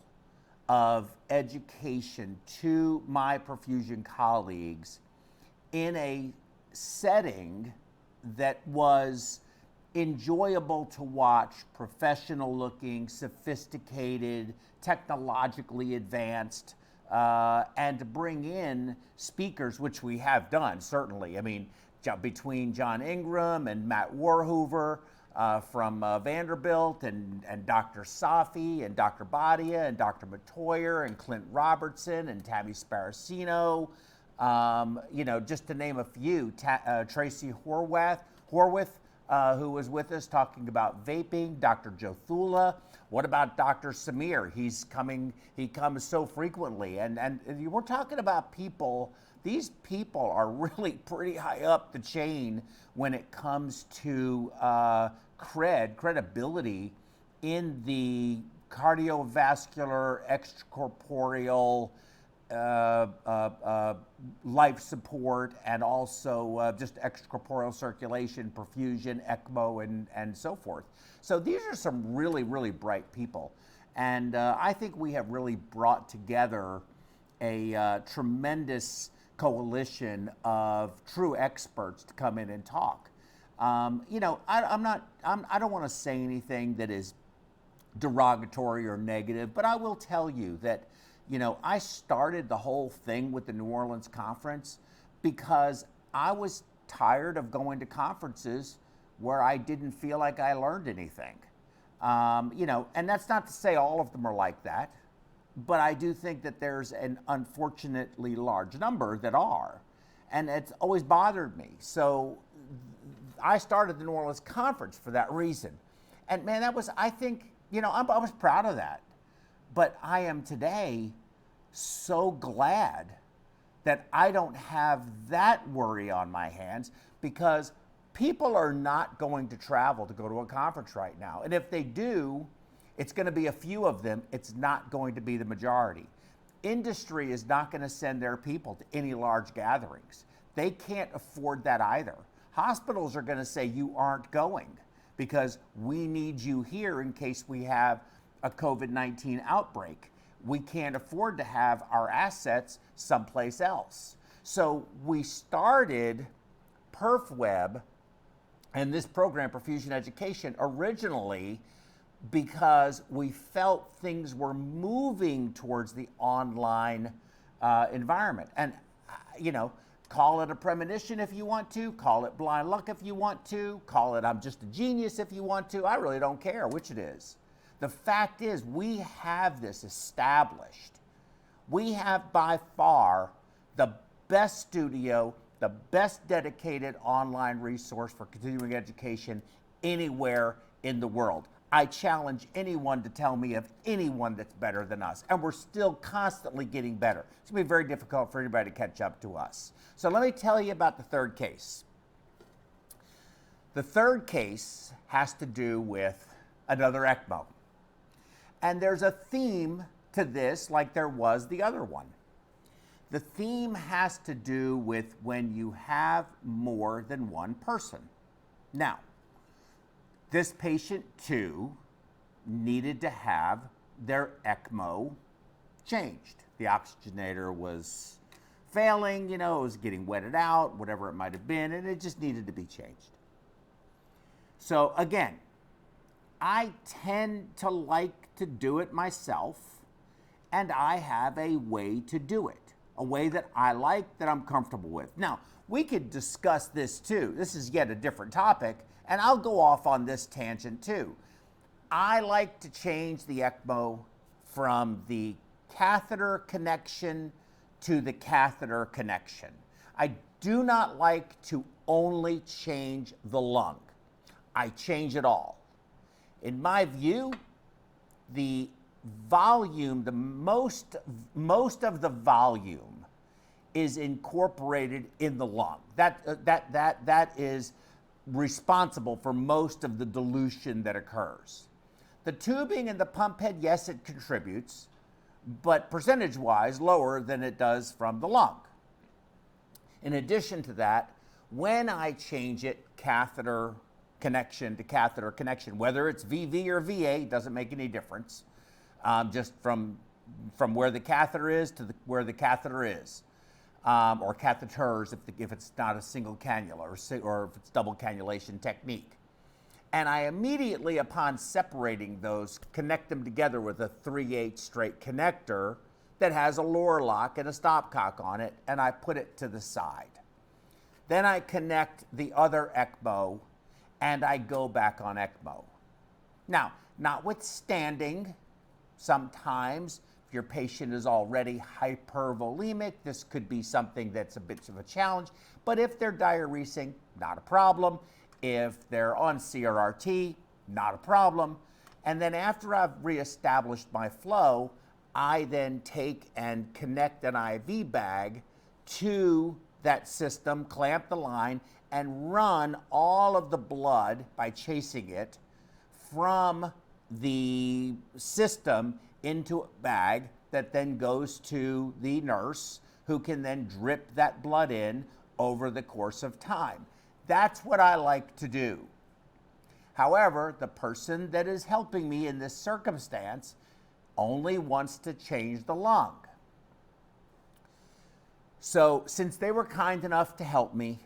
Speaker 6: of education to my perfusion colleagues in a setting that was enjoyable to watch, professional looking, sophisticated, technologically advanced, and to bring in speakers, which we have done, certainly. I mean, between John Ingram and Matt Warhoover, from Vanderbilt, and Dr. Safi and Dr. Badia and Dr. Matoyer and Clint Robertson and Tammy Sparacino, just to name a few. Tracy Horwath, who was with us talking about vaping, Dr. Joe Thula. What about Dr. Samir? He comes so frequently. And we're talking about people. These people are really pretty high up the chain when it comes to credibility in the cardiovascular, extracorporeal life support, and also just extracorporeal circulation, perfusion, ECMO, and so forth. So these are some really, really bright people. And I think we have really brought together a tremendous coalition of true experts to come in and talk. I don't want to say anything that is derogatory or negative, but I will tell you that, I started the whole thing with the New Orleans conference because I was tired of going to conferences where I didn't feel like I learned anything. And that's not to say all of them are like that, but I do think that there's an unfortunately large number that are, and it's always bothered me. So I started the New Orleans conference for that reason. And man, I was proud of that. But I am today so glad that I don't have that worry on my hands, because people are not going to travel to go to a conference right now. And if they do, it's going to be a few of them. It's not going to be the majority. Industry is not going to send their people to any large gatherings. They can't afford that either. Hospitals are going to say you aren't going because we need you here in case we have a COVID-19 outbreak. We can't afford to have our assets someplace else. So we started PerfWeb and this program, Perfusion Education, originally because we felt things were moving towards the online environment. And, call it a premonition if you want to, call it blind luck if you want to, call it I'm just a genius if you want to. I really don't care which it is. The fact is, we have this established. We have by far the best studio, the best dedicated online resource for continuing education anywhere in the world. I challenge anyone to tell me of anyone that's better than us, and we're still constantly getting better. It's going to be very difficult for anybody to catch up to us. So let me tell you about the third case. The third case has to do with another ECMO. And there's a theme to this like there was the other one. The theme has to do with when you have more than one person. Now, this patient too needed to have their ECMO changed. The oxygenator was failing, it was getting wetted out, whatever it might have been, and it just needed to be changed. So again, I tend to like to do it myself, and I have a way to do it, a way that I like, that I'm comfortable with. Now, we could discuss this too. This is yet a different topic, and I'll go off on this tangent too. I like to change the ECMO from the catheter connection to the catheter connection. I do not like to only change the lung. I change it all. In my view, the volume, most of the volume is incorporated in the lung. That is responsible for most of the dilution that occurs. The tubing and the pump head, yes, it contributes, but percentage-wise lower than it does from the lung. In addition to that, when I change it catheter connection to catheter connection, whether it's VV or VA, doesn't make any difference, just from where the catheter is to where the catheter is, or catheters if it's not a single cannula or if it's double cannulation technique. And I immediately, upon separating those, connect them together with a 3/8 straight connector that has a lower lock and a stopcock on it, and I put it to the side. Then I connect the other ECMO, and I go back on ECMO. Now, notwithstanding, sometimes if your patient is already hypervolemic, this could be something that's a bit of a challenge, but if they're diuresing, not a problem. If they're on CRRT, not a problem. And then after I've reestablished my flow, I then take and connect an IV bag to that system, clamp the line, and run all of the blood by chasing it from the system into a bag that then goes to the nurse, who can then drip that blood in over the course of time. That's what I like to do. However, the person that is helping me in this circumstance only wants to change the lung. So since they were kind enough to help me,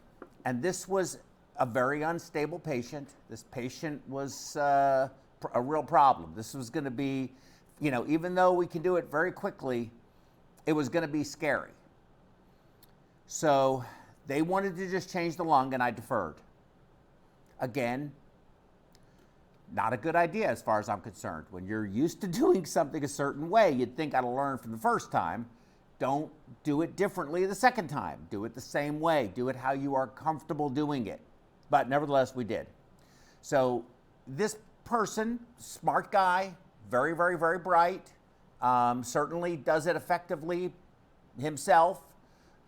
Speaker 6: and this was a very unstable patient, this patient was a real problem. This was going to be, even though we can do it very quickly, it was going to be scary. So they wanted to just change the lung, and I deferred. Again, not a good idea as far as I'm concerned. When you're used to doing something a certain way, you'd think I'd learn from the first time. Don't do it differently the second time. Do it the same way. Do it how you are comfortable doing it. But nevertheless, we did. So this person, smart guy, very, very, very bright, certainly does it effectively himself.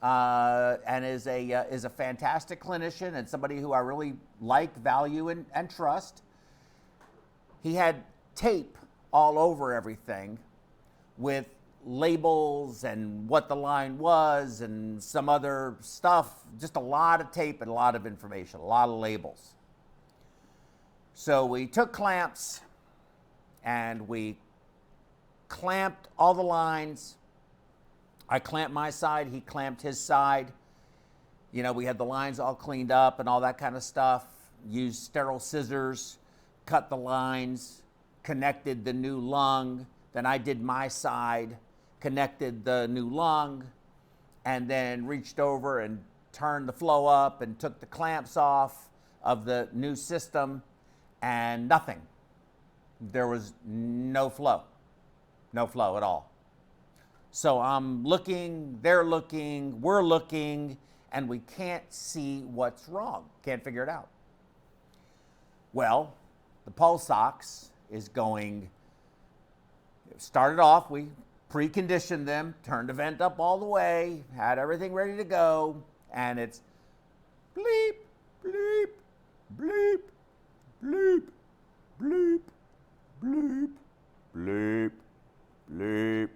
Speaker 6: And is a fantastic clinician and somebody who I really like, value, and trust. He had tape all over everything with labels and what the line was and some other stuff, just a lot of tape and a lot of information, a lot of labels. So we took clamps and we clamped all the lines. I clamped my side, he clamped his side. We had the lines all cleaned up and all that kind of stuff. Used sterile scissors, cut the lines, connected the new lung. Then I did my side, connected the new lung, and then reached over and turned the flow up and took the clamps off of the new system, and nothing. There was no flow at all. So I'm looking, they're looking, we're looking, and we can't see what's wrong. Can't figure it out. Well, the pulse ox is going, started off, we preconditioned them, turned the vent up all the way, had everything ready to go, and it's bleep, bleep, bleep, bleep, bleep, bleep, bleep, bleep,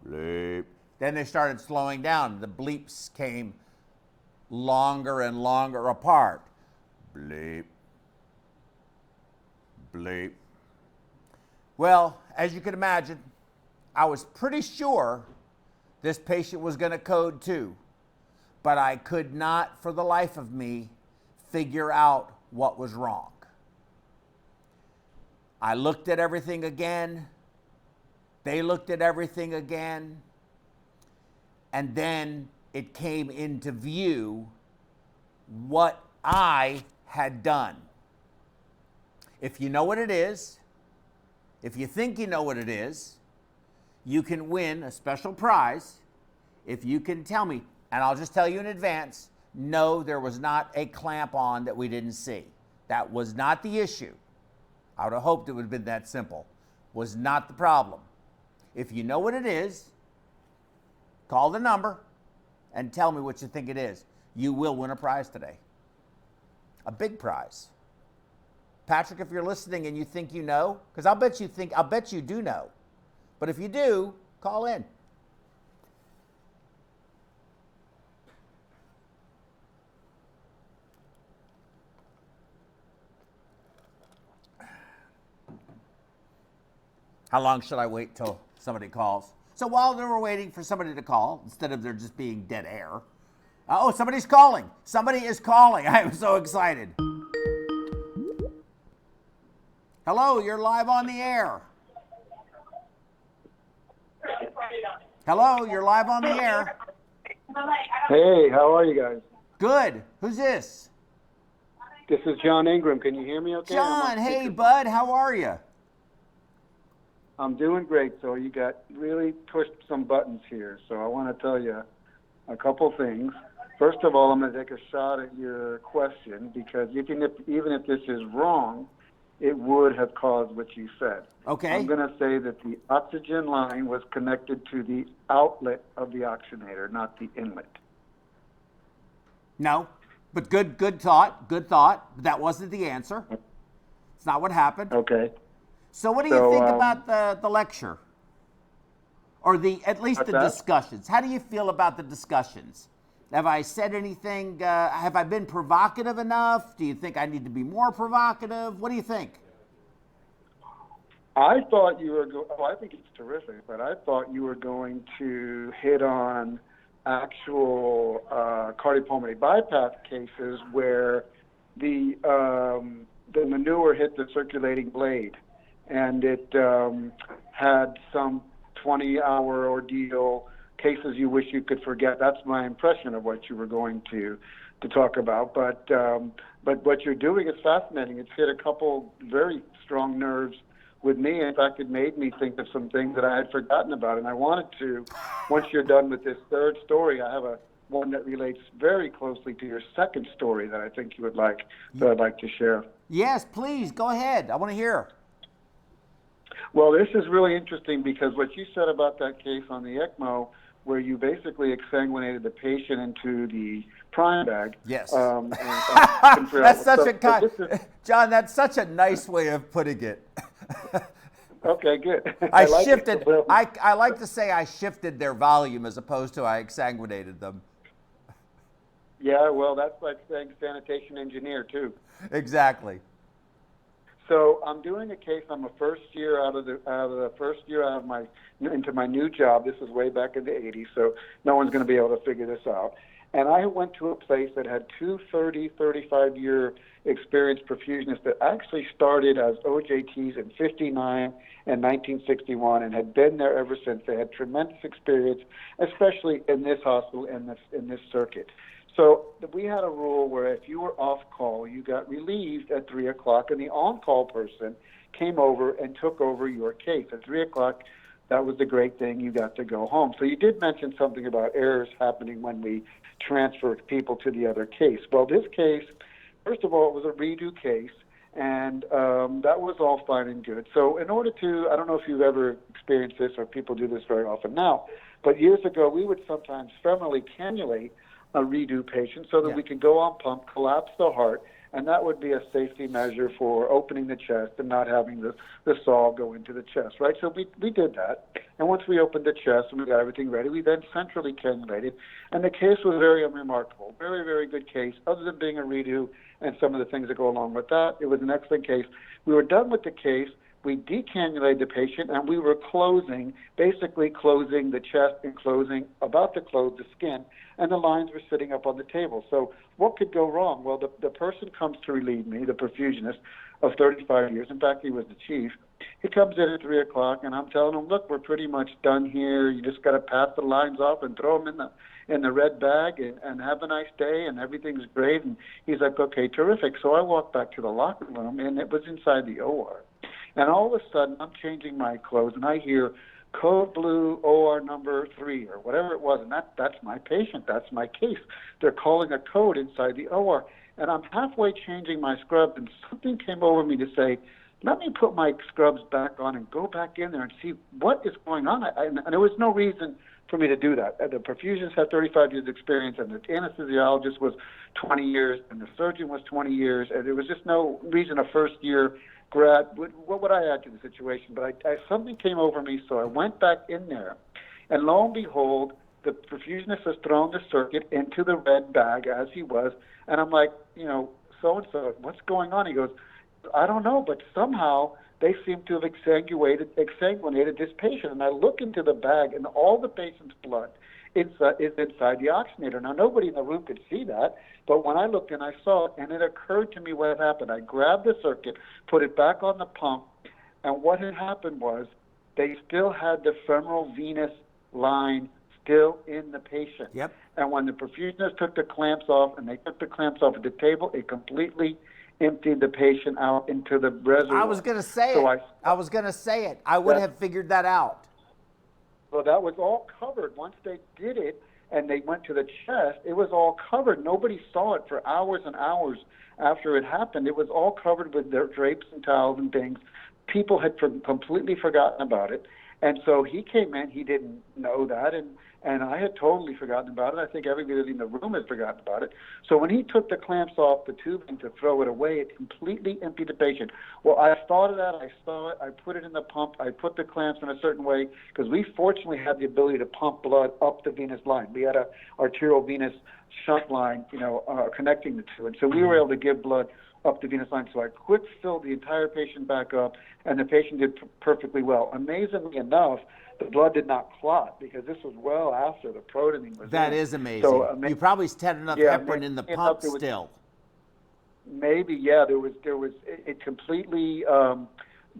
Speaker 6: bleep. Then they started slowing down. The bleeps came longer and longer apart. Bleep, bleep. Well, as you can imagine, I was pretty sure this patient was going to code too, but I could not for the life of me figure out what was wrong. I looked at everything again, They looked at everything again, and then it came into view what I had done. If you know what it is, if you think you know what it is, you can win a special prize if you can tell me, and I'll just tell you in advance, no, there was not a clamp on that we didn't see. That was not the issue. I would have hoped it would have been that simple. Was not the problem. If you know what it is, call the number and tell me what you think it is. You will win a prize today. A big prize. Patrick, if you're listening and you think you know, because I'll bet you do know. But if you do, call in. How long should I wait till somebody calls? So while they were waiting for somebody to call, instead of there just being dead air, oh, somebody's calling. Somebody is calling. I am so excited. Hello, you're live on the air. Hello, you're live on the air.
Speaker 8: Hey, how are you guys?
Speaker 6: Good. Who's this?
Speaker 8: This is John Ingram. Can you hear me okay?
Speaker 6: John, hey, bud. How are you?
Speaker 8: I'm doing great. So you got really pushed some buttons here. So I want to tell you a couple things. First of all, I'm going to take a shot at your question because even if this is wrong, it would have caused what you said.
Speaker 6: Okay.
Speaker 8: I'm going to say that the oxygen line was connected to the outlet of the oxygenator, not the inlet.
Speaker 6: No, but good thought. Good thought. But that wasn't the answer. It's not what happened.
Speaker 8: Okay.
Speaker 6: So what do you think about the lecture? Or at least the discussions? How do you feel about the discussions? Have I said anything? Have I been provocative enough? Do you think I need to be more provocative? What do you think?
Speaker 8: I thought you were I think it's terrific, but I thought you were going to hit on actual cardiopulmonary bypass cases where the manure hit the circulating blade and it had some 20-hour ordeal, cases you wish you could forget. That's my impression of what you were going to talk about. But what you're doing is fascinating. It's hit a couple very strong nerves with me. In fact, it made me think of some things that I had forgotten about. And I wanted to, once you're done with this third story, I have one that relates very closely to your second story that I think you would like, that I'd like to share.
Speaker 6: Yes, please, go ahead. I want to hear.
Speaker 8: Well, this is really interesting because what you said about that case on the ECMO, where you basically exsanguinated the patient into the prime bag.
Speaker 6: Yes.
Speaker 8: That's
Speaker 6: such John, that's such a nice way of putting it.
Speaker 8: Okay, good.
Speaker 6: I shifted. I like to say I shifted their volume as opposed to I exsanguinated them.
Speaker 8: Yeah, well, that's like saying sanitation engineer too.
Speaker 6: Exactly.
Speaker 8: So I'm doing a case. I'm a first year into my new job. This is way back in the 80s, so no one's going to be able to figure this out. And I went to a place that had two 35-year experienced perfusionists that actually started as OJTs in 59 and 1961 and had been there ever since. They had tremendous experience, especially in this hospital and in this circuit. So we had a rule where if you were off call, you got relieved at 3 o'clock, and the on-call person came over and took over your case. At 3 o'clock, that was the great thing. You got to go home. So you did mention something about errors happening when we transferred people to the other case. Well, this case, first of all, it was a redo case, and that was all fine and good. So in order to, I don't know if you've ever experienced this or people do this very often now, but years ago we would sometimes femorally cannulate a redo patient so that we could go on pump, collapse the heart, and that would be a safety measure for opening the chest and not having the saw go into the chest, right? So we did that. And once we opened the chest and we got everything ready, we then centrally cannulated. And the case was very unremarkable. Very, very good case. Other than being a redo and some of the things that go along with that, it was an excellent case. We were done with the case. We decannulated the patient, and we were basically closing the chest and about to close the skin, and the lines were sitting up on the table. So what could go wrong? Well, the person comes to relieve me, the perfusionist of 35 years. In fact, he was the chief. He comes in at 3 o'clock, and I'm telling him, look, we're pretty much done here. You just got to pass the lines off and throw them in the red bag and have a nice day, and everything's great. And he's like, okay, terrific. So I walk back to the locker room, and it was inside the OR. And all of a sudden, I'm changing my clothes, and I hear code blue OR number 3 or whatever it was, and that's my patient. That's my case. They're calling a code inside the OR. And I'm halfway changing my scrubs, and something came over me to say, let me put my scrubs back on and go back in there and see what is going on. And there was no reason for me to do that. The perfusionists had 35 years experience, and the anesthesiologist was 20 years, and the surgeon was 20 years, and there was just no reason a first-year grad, what would I add to the situation? But something came over me, so I went back in there, and lo and behold, the perfusionist has thrown the circuit into the red bag as he was, and I'm like, so-and-so, what's going on? He goes, I don't know, but somehow they seem to have exsanguinated this patient. And I look into the bag, and all the patient's blood is inside the oxygenator. Now, nobody in the room could see that, but when I looked and I saw it, and it occurred to me what had happened. I grabbed the circuit, put it back on the pump, and what had happened was they still had the femoral venous line still in the patient.
Speaker 6: Yep.
Speaker 8: And when the perfusionist took the clamps off, and they took the clamps off at the table, it completely emptied the patient out into the reservoir.
Speaker 6: I was going to say it. I was going to say it. I would have figured that out.
Speaker 8: So that was all covered. Once they did it and they went to the chest, it was all covered. Nobody saw it for hours and hours after it happened. It was all covered with their drapes and towels and things. People had completely forgotten about it. And so he came in, he didn't know that, and I had totally forgotten about it. I think everybody in the room had forgotten about it. So when he took the clamps off the tubing to throw it away, it completely emptied the patient. Well, I thought of that. I saw it. I put it in the pump. I put the clamps in a certain way because we fortunately had the ability to pump blood up the venous line. We had a arterial venous shunt line, connecting the two. And so we were able to give blood up the venous line. So I quick filled the entire patient back up, and the patient did perfectly well. Amazingly enough, the blood did not clot because this was well after the protamine was
Speaker 6: That
Speaker 8: in.
Speaker 6: is amazing.
Speaker 8: So,
Speaker 6: you probably had enough heparin in the pump still.
Speaker 8: Maybe, yeah. It completely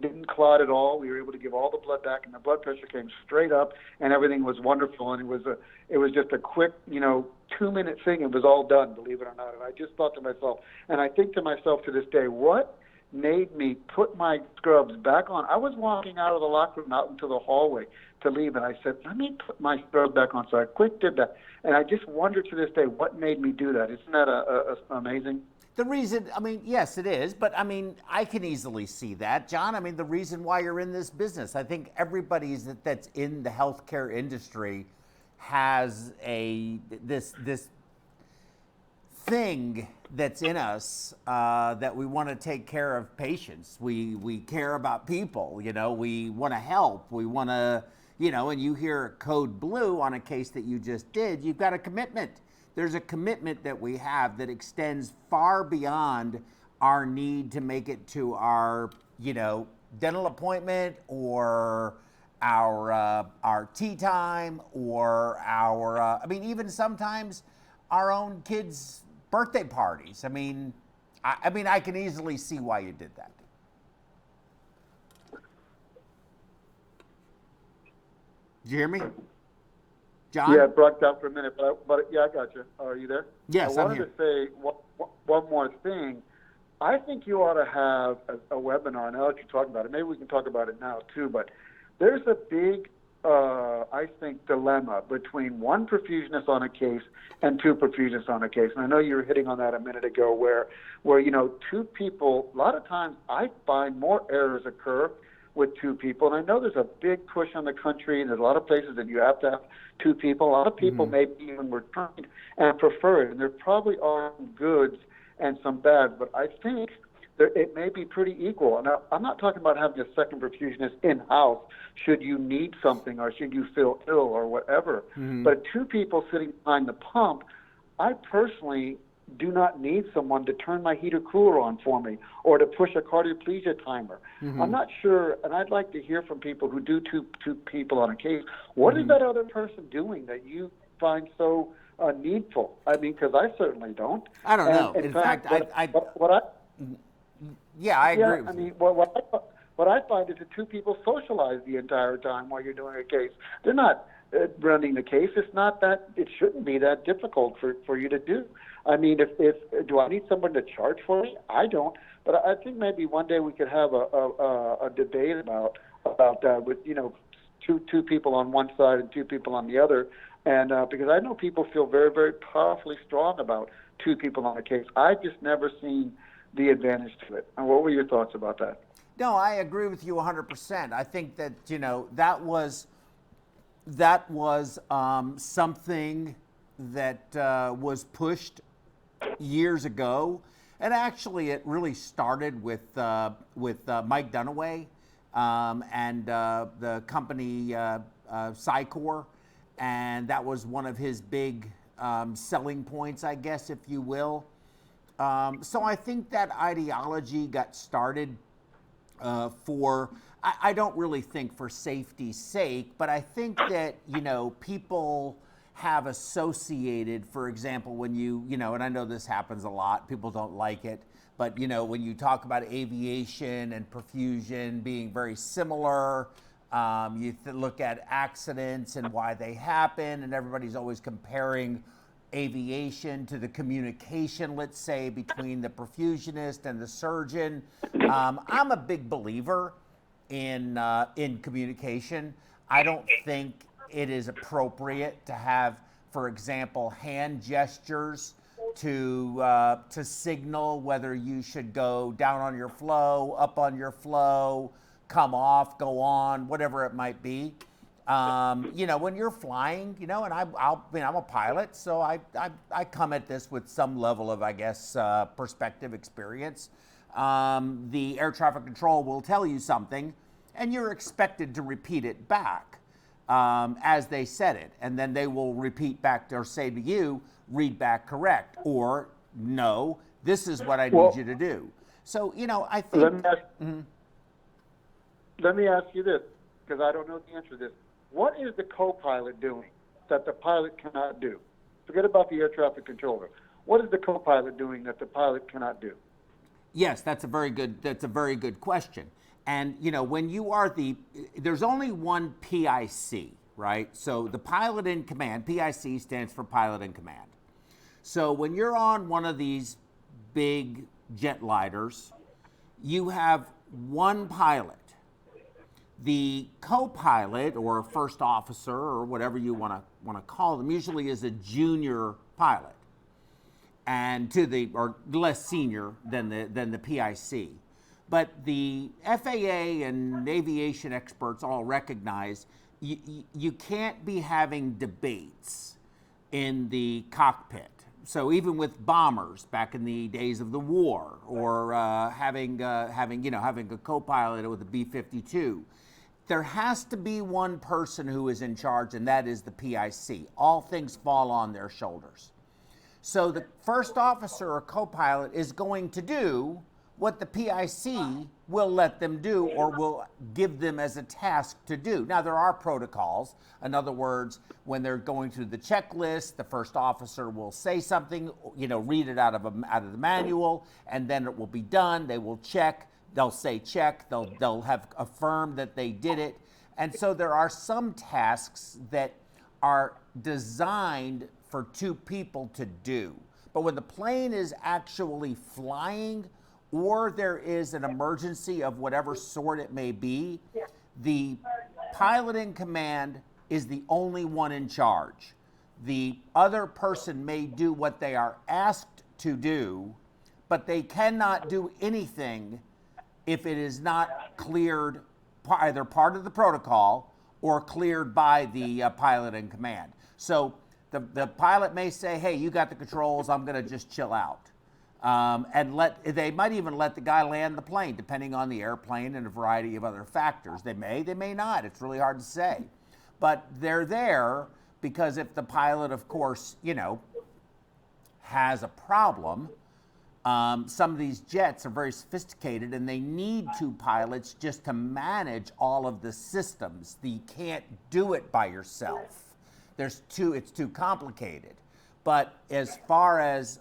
Speaker 8: didn't clot at all. We were able to give all the blood back, and the blood pressure came straight up, and everything was wonderful. And it was just a quick, 2-minute thing. It was all done, believe it or not. And I just thought to myself, and I think to myself to this day, what made me put my scrubs back on? I was walking out of the locker room out into the hallway to leave, and I said, let me put my scrubs back on. So I quick did that. And I just wonder to this day, what made me do that? Isn't that amazing?
Speaker 6: The reason, yes, it is, but I can easily see that, John. The reason why you're in this business, I think everybody that's in the healthcare industry has this thing that's in us that we want to take care of patients. We care about people, we want to help, we want to, and you hear code blue on a case that you just did, you've got a commitment. There's a commitment that we have that extends far beyond our need to make it to our, dental appointment or our tea time or our, even sometimes our own kids' birthday parties. I can easily see why you did that. Did you hear me? John?
Speaker 8: Yeah, it broke down for a minute, but yeah, I got you. Are you there?
Speaker 6: Yes,
Speaker 8: I'm here. I wanted to say one more thing. I think you ought to have a webinar. Now that you're talking about it, maybe we can talk about it now too, but there's a big, I think, dilemma between one perfusionist on a case and two perfusionists on a case. And I know you were hitting on that a minute ago where two people, a lot of times I find more errors occur with two people. And I know there's a big push on the country, and there's a lot of places that you have to have two people. A lot of people maybe even were trained and prefer it. And there probably are some goods and some bads, but I think it may be pretty equal. And I'm not talking about having a second perfusionist in-house should you need something or should you feel ill or whatever. But two people sitting behind the pump, I personally do not need someone to turn my heater cooler on for me or to push a cardioplegia timer. I'm not sure, and I'd like to hear from people who do two people on a case. What is that other person doing that you find so needful? Because I certainly don't.
Speaker 6: I don't know. In fact, I agree with you.
Speaker 8: What I find is that two people socialize the entire time while you're doing a case. They're not running the case. It's not that, it shouldn't be that difficult for you to do. I mean, if do I need someone to charge for me? I don't. But I think maybe one day we could have a debate about that with, you know, two people on one side and two people on the other. And because I know people feel very, very powerfully strong about two people on a case. I've just never seen the advantage to it. And what were your thoughts about that?
Speaker 6: No, I agree with you 100%. I think that, you know, that was something that was pushed years ago, and actually it really started with Mike Dunaway and the company Psycor, and that was one of his big selling points, I guess, if you will. So I think that ideology got started I don't really think for safety's sake, but I think that, you know, people have associated, for example, when you know, and I know this happens a lot, people don't like it, but, you know, when you talk about aviation and perfusion being very similar, you look at accidents and why they happen, and everybody's always comparing aviation to the communication, let's say, between the perfusionist and the surgeon. I'm a big believer in communication. I don't think it is appropriate to have, for example, hand gestures to signal whether you should go down on your flow, up on your flow, come off, go on, whatever it might be. You know, when you're flying, you know, and I'm a pilot, so I come at this with some level of, I guess, perspective experience. The air traffic control will tell you something, and you're expected to repeat it back as they said it, and then they will repeat back or say to you, read back correct, or no, this is what I need you to do. So, you know, I think.
Speaker 8: Let me ask you this, because I don't know the answer to this. What is the co-pilot doing that the pilot cannot do? Forget about the air traffic controller. What is the co-pilot doing that the pilot cannot do?
Speaker 6: Yes, that's a very good question. And, you know, when you are there's only one PIC, right? So the pilot in command, PIC stands for pilot in command. So when you're on one of these big jet lighters, you have one pilot. The co-pilot or first officer or whatever you want to call them usually is a junior pilot, and or less senior than the PIC. But the FAA and aviation experts all recognize you can't be having debates in the cockpit. So even with bombers back in the days of the war, or having a co-pilot with a B-52. There has to be one person who is in charge, and that is the PIC. All things fall on their shoulders. So the first officer or co-pilot is going to do what the PIC will let them do or will give them as a task to do. Now, there are protocols. In other words, when they're going through the checklist, the first officer will say something, you know, read it out of the manual, and then it will be done. They will check. They'll say check, they'll have affirmed that they did it. And so there are some tasks that are designed for two people to do. But when the plane is actually flying, or there is an emergency of whatever sort it may be, the pilot in command is the only one in charge. The other person may do what they are asked to do, but they cannot do anything if it is not cleared, either part of the protocol or cleared by the pilot in command. So the pilot may say, hey, you got the controls, I'm gonna just chill out. And they might even let the guy land the plane, depending on the airplane and a variety of other factors. They may not, it's really hard to say. But they're there because if the pilot, of course, you know, has a problem, some of these jets are very sophisticated and they need two pilots just to manage all of the systems. You can't do it by yourself. It's too complicated. But as far as,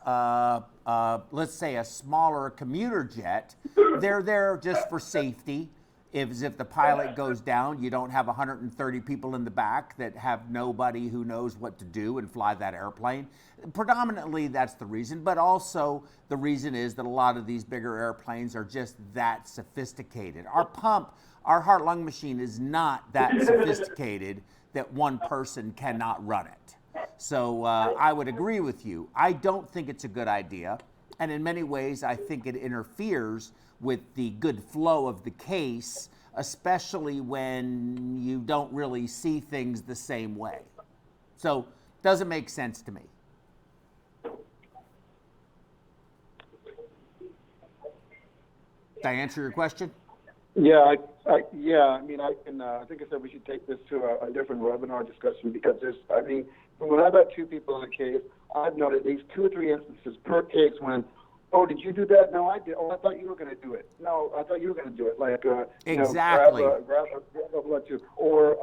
Speaker 6: let's say, a smaller commuter jet, they're there just for safety. if the pilot goes down, you don't have 130 people in the back that have nobody who knows what to do and fly that airplane. Predominantly, that's the reason, but also the reason is that a lot of these bigger airplanes are just that sophisticated. Our pump, our heart-lung machine is not that sophisticated that one person cannot run it. So I would agree with you. I don't think it's a good idea. And in many ways, I think it interferes with the good flow of the case, especially when you don't really see things the same way. So doesn't make sense to me. Did I answer your question?
Speaker 8: Yeah, I think I said we should take this to a different webinar discussion because when I've had two people in a case, I've noted at least 2 or 3 instances per case when, oh, did you do that? No, I did. Oh, I thought you were going to do it. No, I thought you were going to do it. Like,
Speaker 6: exactly.
Speaker 8: Grab a blood tube. Or,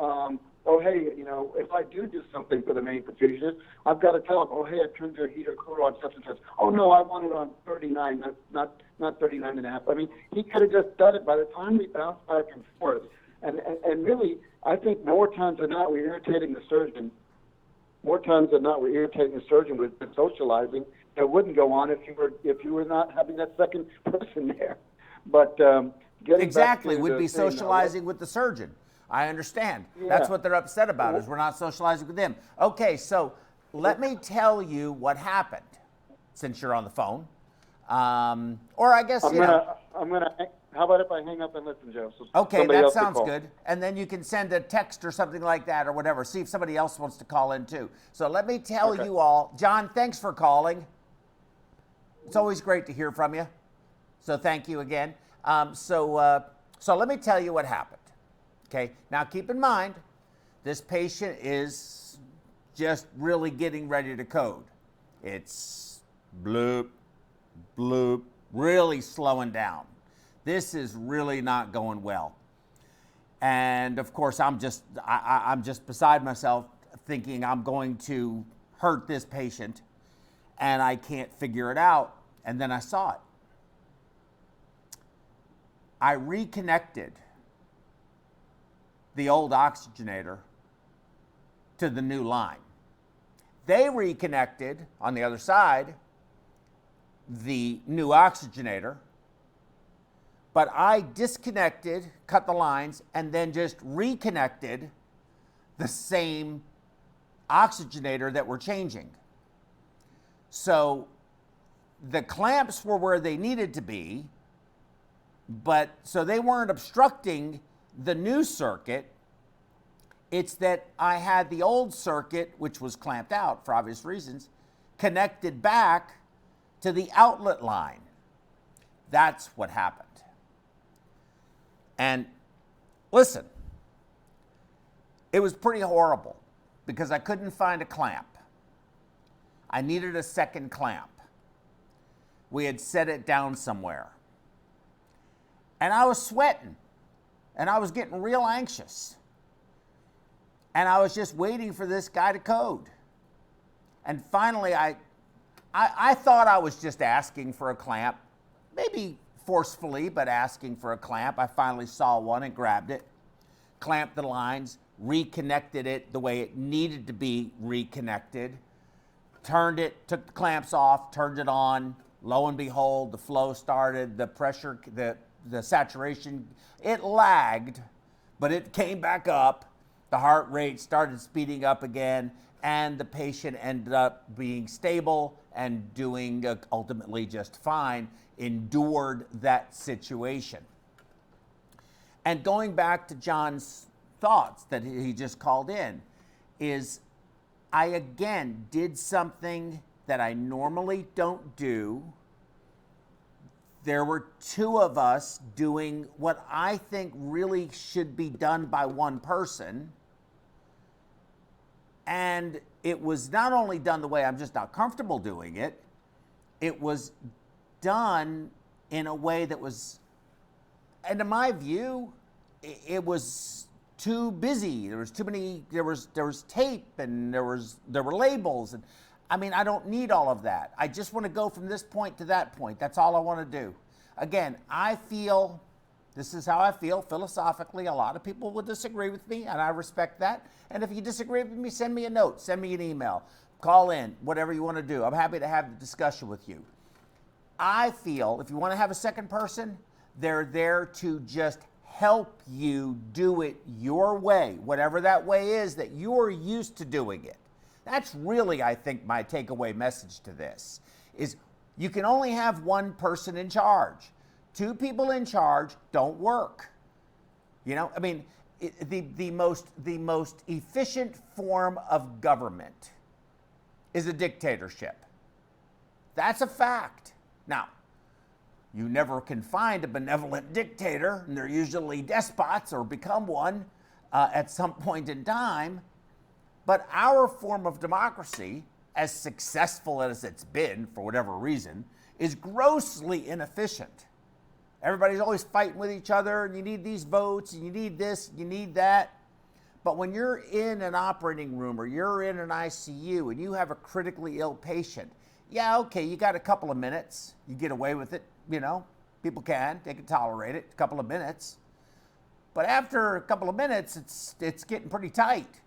Speaker 8: oh, hey, if I do something for the main perfusionist, I've got to tell them, oh, hey, I turned your heater cooler on such and such. Oh, no, I want it on 39, not 39 and a half. I mean, he could have just done it by the time we bounced back and forth. And really, I think more times than not, we're irritating the surgeon. More times than not, we're irritating the surgeon with socializing. That wouldn't go on if you were not having that second person there. But getting
Speaker 6: exactly
Speaker 8: back to
Speaker 6: would be socializing with the surgeon. I understand. Yeah. That's what they're upset about, is we're not socializing with them. Okay, so let me tell you what happened, since you're on the phone. Or I guess,
Speaker 8: how about if I hang up and listen, Joe? So
Speaker 6: okay, that sounds good. And then you can send a text or something like that or whatever. See if somebody else wants to call in too. So let me tell you all, John, thanks for calling. It's always great to hear from you. So thank you again. So let me tell you what happened. Okay, now keep in mind, this patient is just really getting ready to code. It's bloop, bloop, really slowing down. This is really not going well. And of course, I'm just beside myself thinking I'm going to hurt this patient and I can't figure it out. And then I saw it. I reconnected the old oxygenator to the new line. They reconnected on the other side the new oxygenator, but I disconnected, cut the lines, and then just reconnected the same oxygenator that we're changing. So the clamps were where they needed to be, but so they weren't obstructing the new circuit. It's that I had the old circuit, which was clamped out for obvious reasons, connected back to the outlet line. That's what happened. And listen, it was pretty horrible because I couldn't find a clamp. I needed a second clamp. We had set it down somewhere. And I was sweating. And I was getting real anxious. And I was just waiting for this guy to code. And finally, I thought I was just asking for a clamp, maybe forcefully, but asking for a clamp. I finally saw one and grabbed it, clamped the lines, reconnected it the way it needed to be reconnected, turned it, took the clamps off, turned it on. Lo and behold, the flow started, the pressure, the saturation, it lagged, but it came back up. The heart rate started speeding up again, and the patient ended up being stable and doing ultimately just fine, endured that situation. And going back to John's thoughts that he just called in, is I again did something that I normally don't do. There were 2 of us doing what I think really should be done by one person. And it was not only done the way I'm just not comfortable doing it, it was done in a way that was, and in my view, it was too busy. There was too many, there was tape and there were labels. And I mean, I don't need all of that. I just want to go from this point to that point. That's all I want to do. Again, I feel This is how I feel philosophically. A lot of people will disagree with me, and I respect that. And if you disagree with me, send me a note, send me an email, call in, whatever you want to do. I'm happy to have the discussion with you. I feel if you want to have a second person, they're there to just help you do it your way, whatever that way is that you're used to doing it. That's really, I think, my takeaway message to this is you can only have one person in charge. Two people in charge don't work. You know, I mean, the most efficient form of government is a dictatorship. That's a fact. Now, you never can find a benevolent dictator, and they're usually despots or become one at some point in time. But our form of democracy, as successful as it's been for whatever reason, is grossly inefficient. Everybody's always fighting with each other, and you need these votes, and you need this, you need that. But when you're in an operating room or you're in an ICU and you have a critically ill patient, yeah, okay, you got a couple of minutes. You get away with it, you know. People can, they can tolerate it, a couple of minutes. But after a couple of minutes, it's getting pretty tight.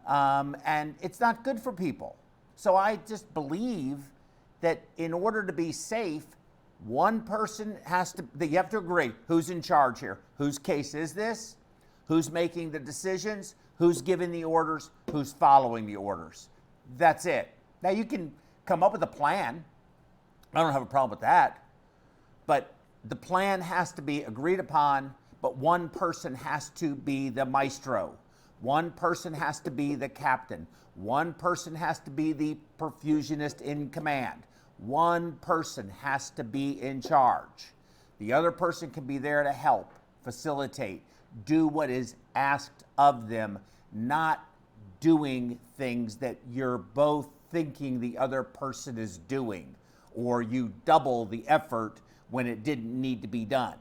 Speaker 6: And it's not good for people. So I just believe that in order to be safe, one person you have to agree who's in charge here. Whose case is this? Who's making the decisions? Who's giving the orders? Who's following the orders? That's it. Now you can come up with a plan. I don't have a problem with that. But the plan has to be agreed upon, but one person has to be the maestro. One person has to be the captain. One person has to be the perfusionist in command. One person has to be in charge. The other person can be there to help, facilitate, do what is asked of them, not doing things that you're both thinking the other person is doing, or you double the effort when it didn't need to be done.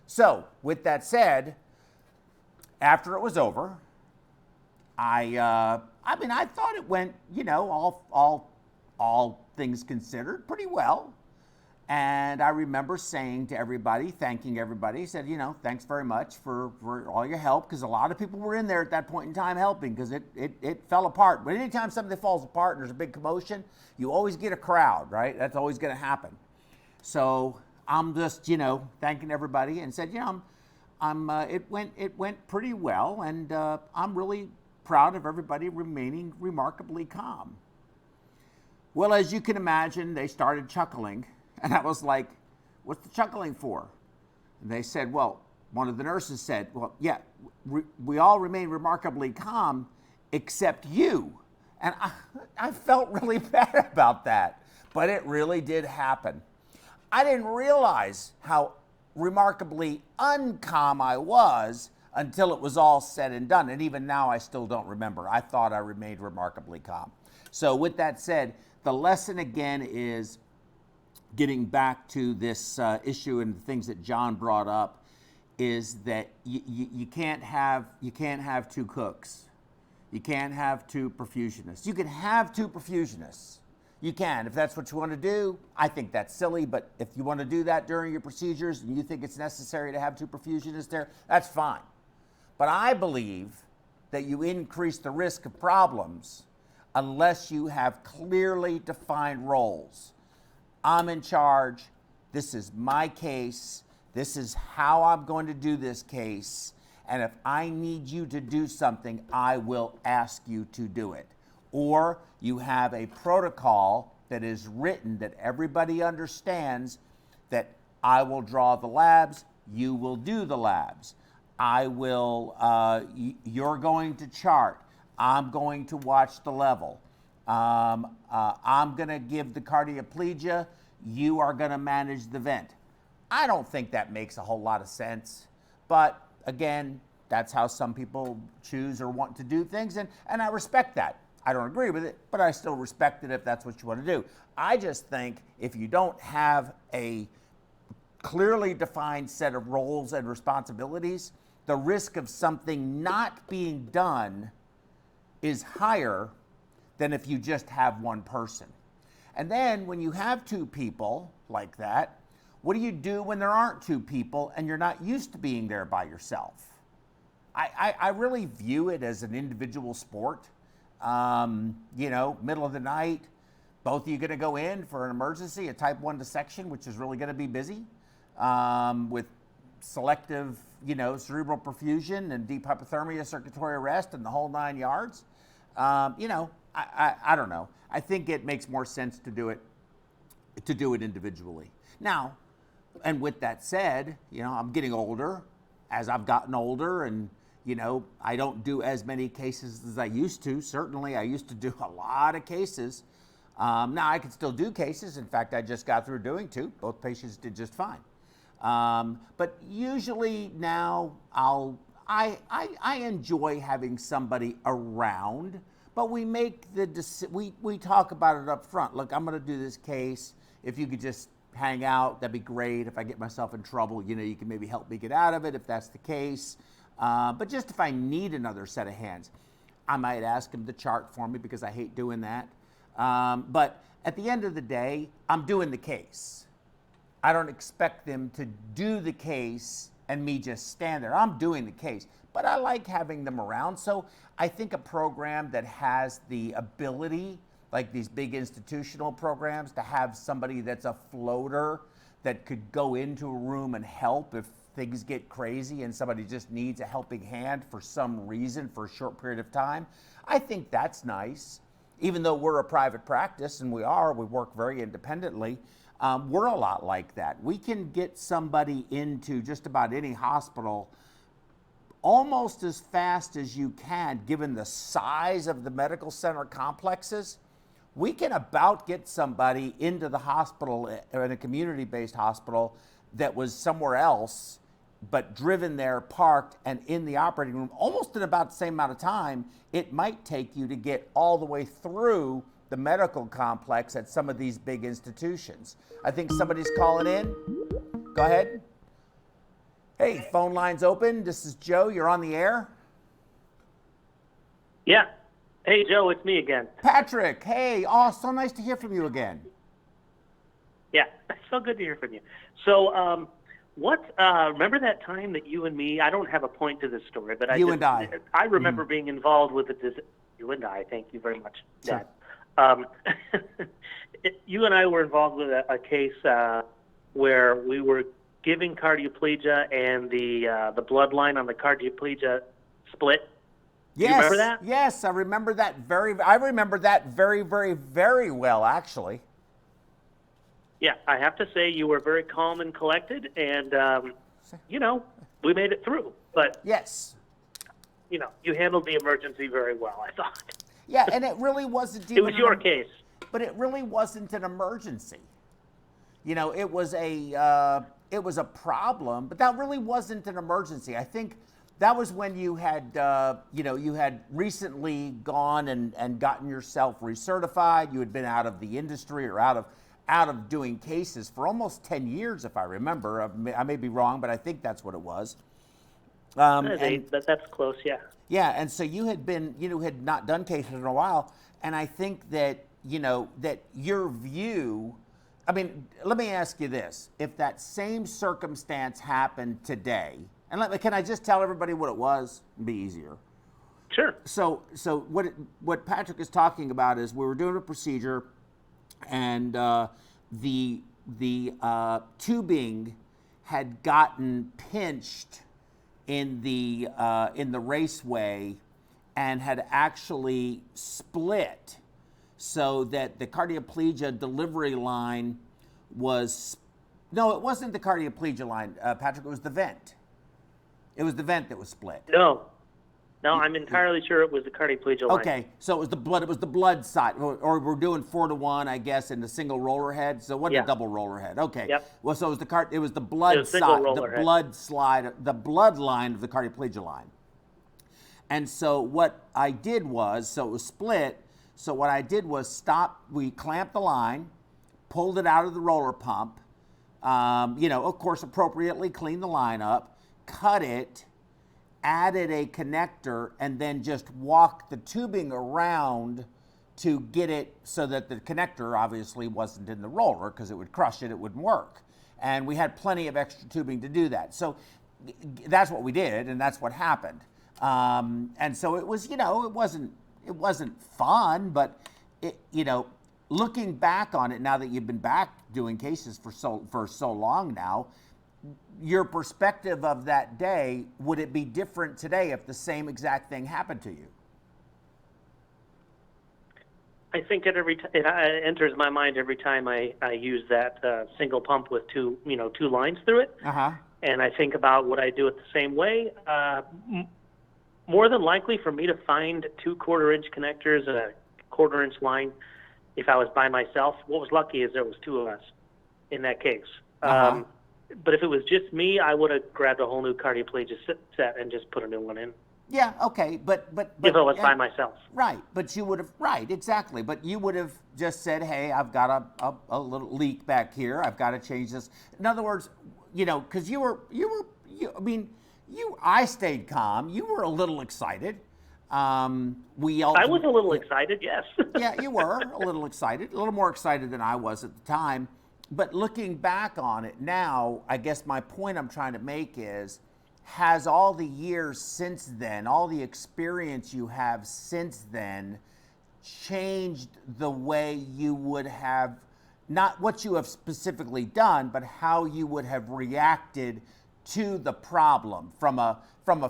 Speaker 6: So, with that said, after it was over, I thought it went, you know, all things considered, pretty well. And I remember saying to everybody, thanking everybody, said, you know, thanks very much for all your help, because a lot of people were in there at that point in time helping, because it fell apart. But anytime something falls apart and there's a big commotion, you always get a crowd, right? That's always going to happen. So I'm just, you know, thanking everybody and said, you know, it went pretty well, and I'm really proud of everybody remaining remarkably calm. Well, as you can imagine, they started chuckling, and I was like, what's the chuckling for? And they said, well, one of the nurses said, well, yeah, we all remain remarkably calm except you. And I felt really bad about that, but it really did happen. I didn't realize how remarkably uncalm I was until it was all said and done. And even now, I still don't remember. I thought I remained remarkably calm. So with that said, the lesson again is getting back to this issue and the things that John brought up is that you can't have two cooks. You can't have two perfusionists. You can have two perfusionists. You can, if that's what you want to do. I think that's silly, but if you want to do that during your procedures and you think it's necessary to have two perfusionists there, that's fine. But I believe that you increase the risk of problems unless you have clearly defined roles. I'm in charge. This is my case. This is how I'm going to do this case. And if I need you to do something, I will ask you to do it. Or you have a protocol that is written that everybody understands that I will draw the labs, you will do the labs. You're going to chart. I'm going to watch the level. I'm going to give the cardioplegia. You are going to manage the vent. I don't think that makes a whole lot of sense. But again, that's how some people choose or want to do things. And I respect that. I don't agree with it, but I still respect it if that's what you want to do. I just think if you don't have a clearly defined set of roles and responsibilities, the risk of something not being done is higher than if you just have one person. And then when you have two people like that, What do you do when there aren't two people and you're not used to being there by yourself? I really view it as an individual sport. You know, middle of the night, both of you going to go in for an emergency, a type 1 dissection, which is really going to be busy, with selective, you know, cerebral perfusion and deep hypothermia, circulatory arrest, and the whole 9 yards. You know, I don't know. I think it makes more sense to do it individually. Now, and with that said, you know, I'm getting older. As I've gotten older, and you know, I don't do as many cases as I used to. Certainly, I used to do a lot of cases. Now I can still do cases. In fact, I just got through doing 2. Both patients did just fine. But usually now I enjoy having somebody around, but we make we talk about it up front. Look, I'm going to do this case. If you could just hang out, that'd be great. If I get myself in trouble, you know, you can maybe help me get out of it if that's the case. But just if I need another set of hands, I might ask them to chart for me because I hate doing that. But at the end of the day, I'm doing the case. I don't expect them to do the case and me just stand there. I'm doing the case, but I like having them around. So I think a program that has the ability, like these big institutional programs, to have somebody that's a floater that could go into a room and help if things get crazy and somebody just needs a helping hand for some reason for a short period of time. I think that's nice. Even though we're a private practice, and we work very independently, we're a lot like that. We can get somebody into just about any hospital almost as fast as you can, given the size of the medical center complexes. We can about get somebody into the hospital, in a community-based hospital that was somewhere else, but driven there, parked, and in the operating room almost in about the same amount of time it might take you to get all the way through the medical complex at some of these big institutions. I think somebody's calling in. Go ahead. Hey, phone line's open. This is Joe. You're on the air.
Speaker 7: Yeah. Hey, Joe, it's me again.
Speaker 6: Patrick, hey. Oh, so nice to hear from you again.
Speaker 7: Yeah, so good to hear from you. So, remember that time that you and me, I don't have a point to this story, but I remember being involved with you and I, thank you very much, Dad. Sure. You and I were involved with a case where we were giving cardioplegia and the bloodline on the cardioplegia split.
Speaker 6: Yes,
Speaker 7: you remember that?
Speaker 6: Yes, I remember that very well, actually.
Speaker 7: Yeah, I have to say you were very calm and collected, and, you know, we made it through. But,
Speaker 6: yes,
Speaker 7: you know, you handled the emergency very well, I thought.
Speaker 6: Yeah, and it really wasn't even...
Speaker 7: It was your case.
Speaker 6: But it really wasn't an emergency. You know, it was a problem, but that really wasn't an emergency. I think that was when you had, you had recently gone and gotten yourself recertified. You had been out of the industry or out of doing cases for almost 10 years, if I remember. I may be wrong, but I think that's what it was.
Speaker 7: That's close, yeah.
Speaker 6: Yeah, and so you had been, had not done cases in a while, and I think that, that your view, I mean, let me ask you this. If that same circumstance happened today, and can I just tell everybody what it was? It'd be easier.
Speaker 7: Sure.
Speaker 6: So what Patrick is talking about is we were doing a procedure, and the tubing had gotten pinched in the raceway and had actually split, so that the cardioplegia delivery line was, no, it wasn't the cardioplegia line, Patrick, it was the vent. It was the vent that was split.
Speaker 7: No, I'm entirely sure it was the cardioplegia line.
Speaker 6: Okay, so it was the blood side, or we're doing 4-to-1, I guess, in the single roller head. So it wasn't a double roller head. Okay.
Speaker 7: Yep.
Speaker 6: Well, so it was the blood side, the blood line of the cardioplegia line. And so what I did was, so it was split. So what I did was we clamped the line, pulled it out of the roller pump, of course, appropriately cleaned the line up, cut it, added a connector, and then just walked the tubing around to get it so that the connector obviously wasn't in the roller because it would crush it, it wouldn't work. And we had plenty of extra tubing to do that. So that's what we did, and that's what happened. And so it was, it wasn't fun, but looking back on it now that you've been back doing cases for so long now, your perspective of that day, would it be different today if the same exact thing happened to you?
Speaker 7: I think it enters my mind every time I use that single pump with two lines through it. And I think about would I do it the same way? More than likely for me to find 2 1/4-inch connectors and a 1/4-inch line, if I was by myself, what was lucky is there was 2 of us in that case. But if it was just me, I would have grabbed a whole new cardioplegia set and just put a new one in.
Speaker 6: Yeah, okay, but
Speaker 7: if I was by myself.
Speaker 6: Right, but you would have, right, exactly. But you would have just said, hey, I've got a little leak back here. I've got to change this. In other words, because I stayed calm. You were a little excited. I
Speaker 7: was a little excited, yes.
Speaker 6: Yeah, you were a little excited, a little more excited than I was at the time. But looking back on it now, I guess my point I'm trying to make is, has all the years since then, all the experience you have since then, changed the way you would have, not what you have specifically done, but how you would have reacted to the problem from a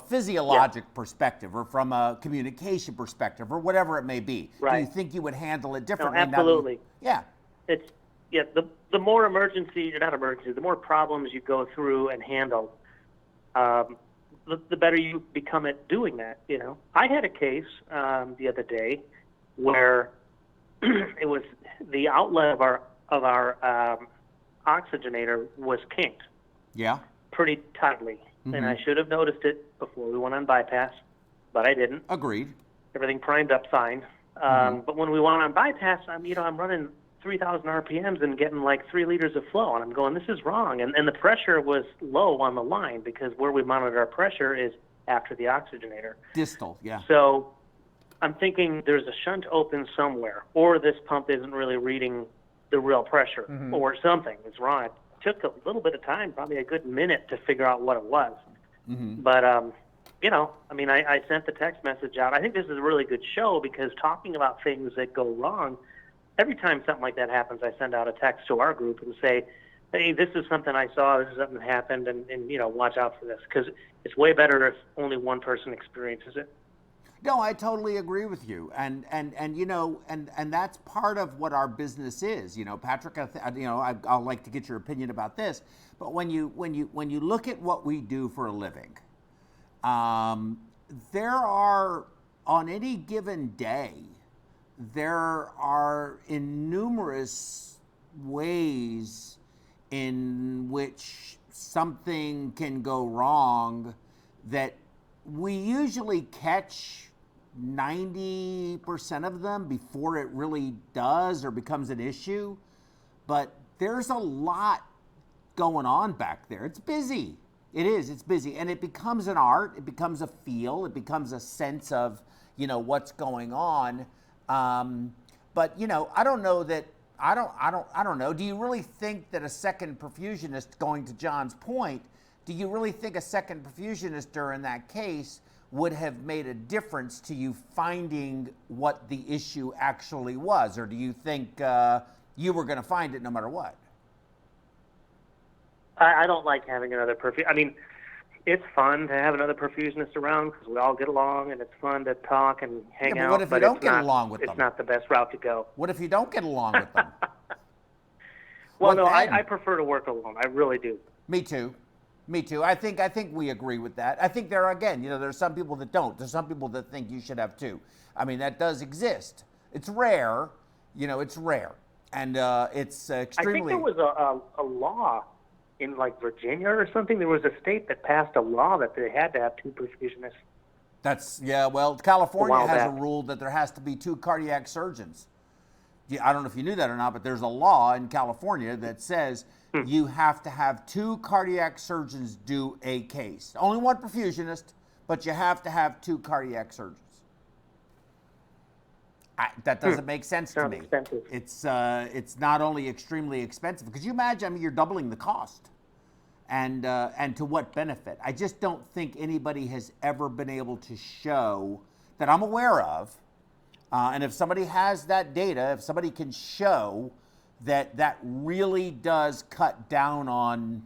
Speaker 6: physiologic perspective, or from a communication perspective, or whatever it may be?
Speaker 7: Right.
Speaker 6: Do you think you would handle it differently?
Speaker 7: No, absolutely.
Speaker 6: The
Speaker 7: more the more problems you go through and handle, the better you become at doing that. I had a case the other day where it was the outlet of our oxygenator was kinked.
Speaker 6: Yeah.
Speaker 7: Pretty tightly, and I should have noticed it before we went on bypass, but I didn't.
Speaker 6: Agreed.
Speaker 7: Everything primed up fine, but when we went on bypass, I'm running 3,000 RPMs and getting like 3 liters of flow, and I'm going, this is wrong, and the pressure was low on the line, because where we monitor our pressure is after the oxygenator.
Speaker 6: Distal, yeah.
Speaker 7: So I'm thinking there's a shunt open somewhere, or this pump isn't really reading the real pressure, or something is wrong. Took a little bit of time, probably a good minute, to figure out what it was. But, I sent the text message out. I think this is a really good show, because talking about things that go wrong, every time something like that happens, I send out a text to our group and say, hey, this is something I saw, this is something that happened, and watch out for this, because it's way better if only one person experiences it.
Speaker 6: No, I totally agree with you, and that's part of what our business is. Patrick, I'll like to get your opinion about this, but when you look at what we do for a living, there are, on any given day, there are innumerous ways in which something can go wrong that we usually catch 90% of them before it really does or becomes an issue. But there's a lot going on back there. It's busy. It is. It's busy. And it becomes an art. It becomes a feel. It becomes a sense of, what's going on. But, I don't know that, I don't know. Do you really think that a second perfusionist, going to John's point, do you really think a second perfusionist during that case would have made a difference to you finding what the issue actually was? Or do you think you were going to find it no matter what?
Speaker 7: I don't like having another perfusionist. It's fun to have another perfusionist around, because we all get along, and it's fun to talk and hang out.
Speaker 6: What if you don't get along with them?
Speaker 7: It's not the best route to go.
Speaker 6: What if you don't get along with them?
Speaker 7: I prefer to work alone. I really do.
Speaker 6: Me too. I think we agree with that. I think there's some people that don't. There's some people that think you should have 2. That does exist. It's rare. It's rare. And it's extremely...
Speaker 7: I think there was a law in Virginia or something. There was a state that passed a law that they had to have 2 perfusionists.
Speaker 6: California has a rule that there has to be 2 cardiac surgeons. I don't know if you knew that or not, but there's a law in California that says you have to have 2 cardiac surgeons do a case. Only 1 perfusionist, but you have to have 2 cardiac surgeons. That doesn't make sense to me.
Speaker 7: Expensive.
Speaker 6: It's not only extremely expensive, because you imagine, I mean, you're doubling the cost, and to what benefit? I just don't think anybody has ever been able to show that I'm aware of, and if somebody has that data, if somebody can show that really does cut down on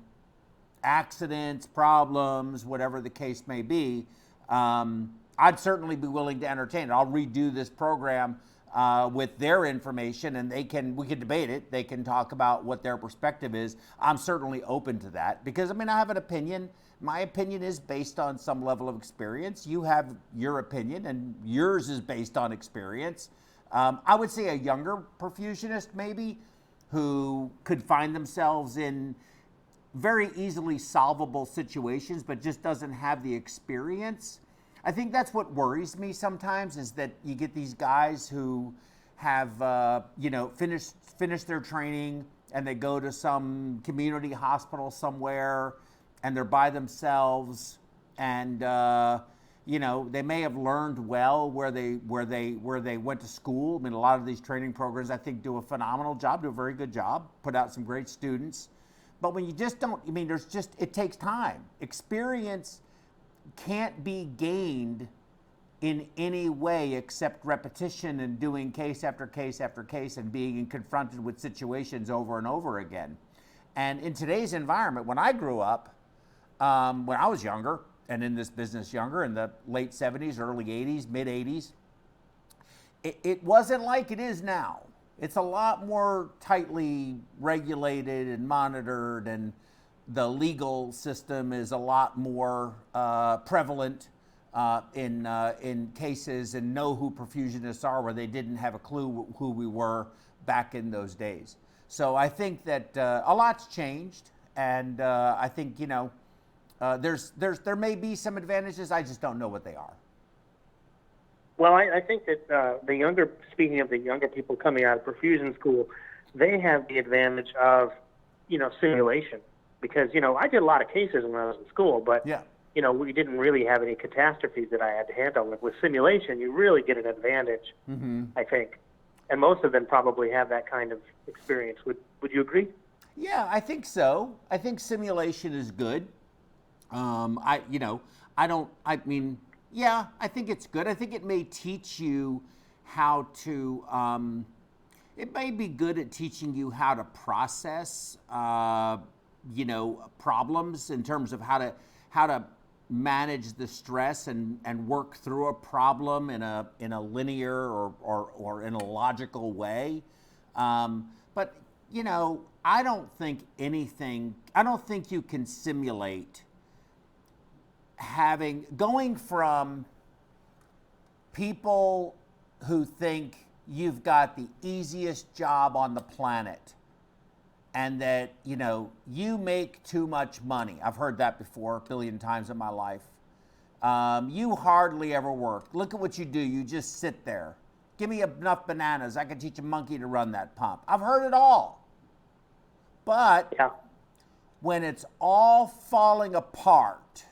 Speaker 6: accidents, problems, whatever the case may be, I'd certainly be willing to entertain it. I'll redo this program with their information, and we can debate it. They can talk about what their perspective is. I'm certainly open to that, because I mean, I have an opinion. My opinion is based on some level of experience. You have your opinion, and yours is based on experience. I would say a younger perfusionist, maybe, who could find themselves in very easily solvable situations, but just doesn't have the experience. I think that's what worries me sometimes, is that you get these guys who have, finished their training, and they go to some community hospital somewhere, and they're by themselves, and they may have learned well where they went to school. I mean, a lot of these training programs, I think, do a phenomenal job, do a very good job, put out some great students. But when you just don't, I mean, it takes time. Experience can't be gained in any way except repetition and doing case after case after case and being confronted with situations over and over again. And in today's environment, when I grew up, when I was younger, and in this business younger, in the late 70s, early 80s, mid 80s, it wasn't like it is now. It's a lot more tightly regulated and monitored, and the legal system is a lot more prevalent in cases, and know who perfusionists are, where they didn't have a clue who we were back in those days. So I think that a lot's changed, and I think, there may be some advantages. I just don't know what they are.
Speaker 7: Well, I think that speaking of the younger people coming out of perfusion school, they have the advantage of, simulation. Because, I did a lot of cases when I was in school, but, we didn't really have any catastrophes that I had to handle. With simulation, you really get an advantage, I think. And most of them probably have that kind of experience. Would you agree?
Speaker 6: Yeah, I think so. I think simulation is good. I think it's good. I think it may teach you how to, it may be good at teaching you how to process, problems, in terms of how to manage the stress and work through a problem in a linear or in a logical way. But I don't think you can simulate going from people who think you've got the easiest job on the planet, and that, you make too much money. I've heard that before a billion times in my life. You hardly ever work. Look at what you do. You just sit there. Give me enough bananas. I can teach a monkey to run that pump. I've heard it all. But when it's all falling apart,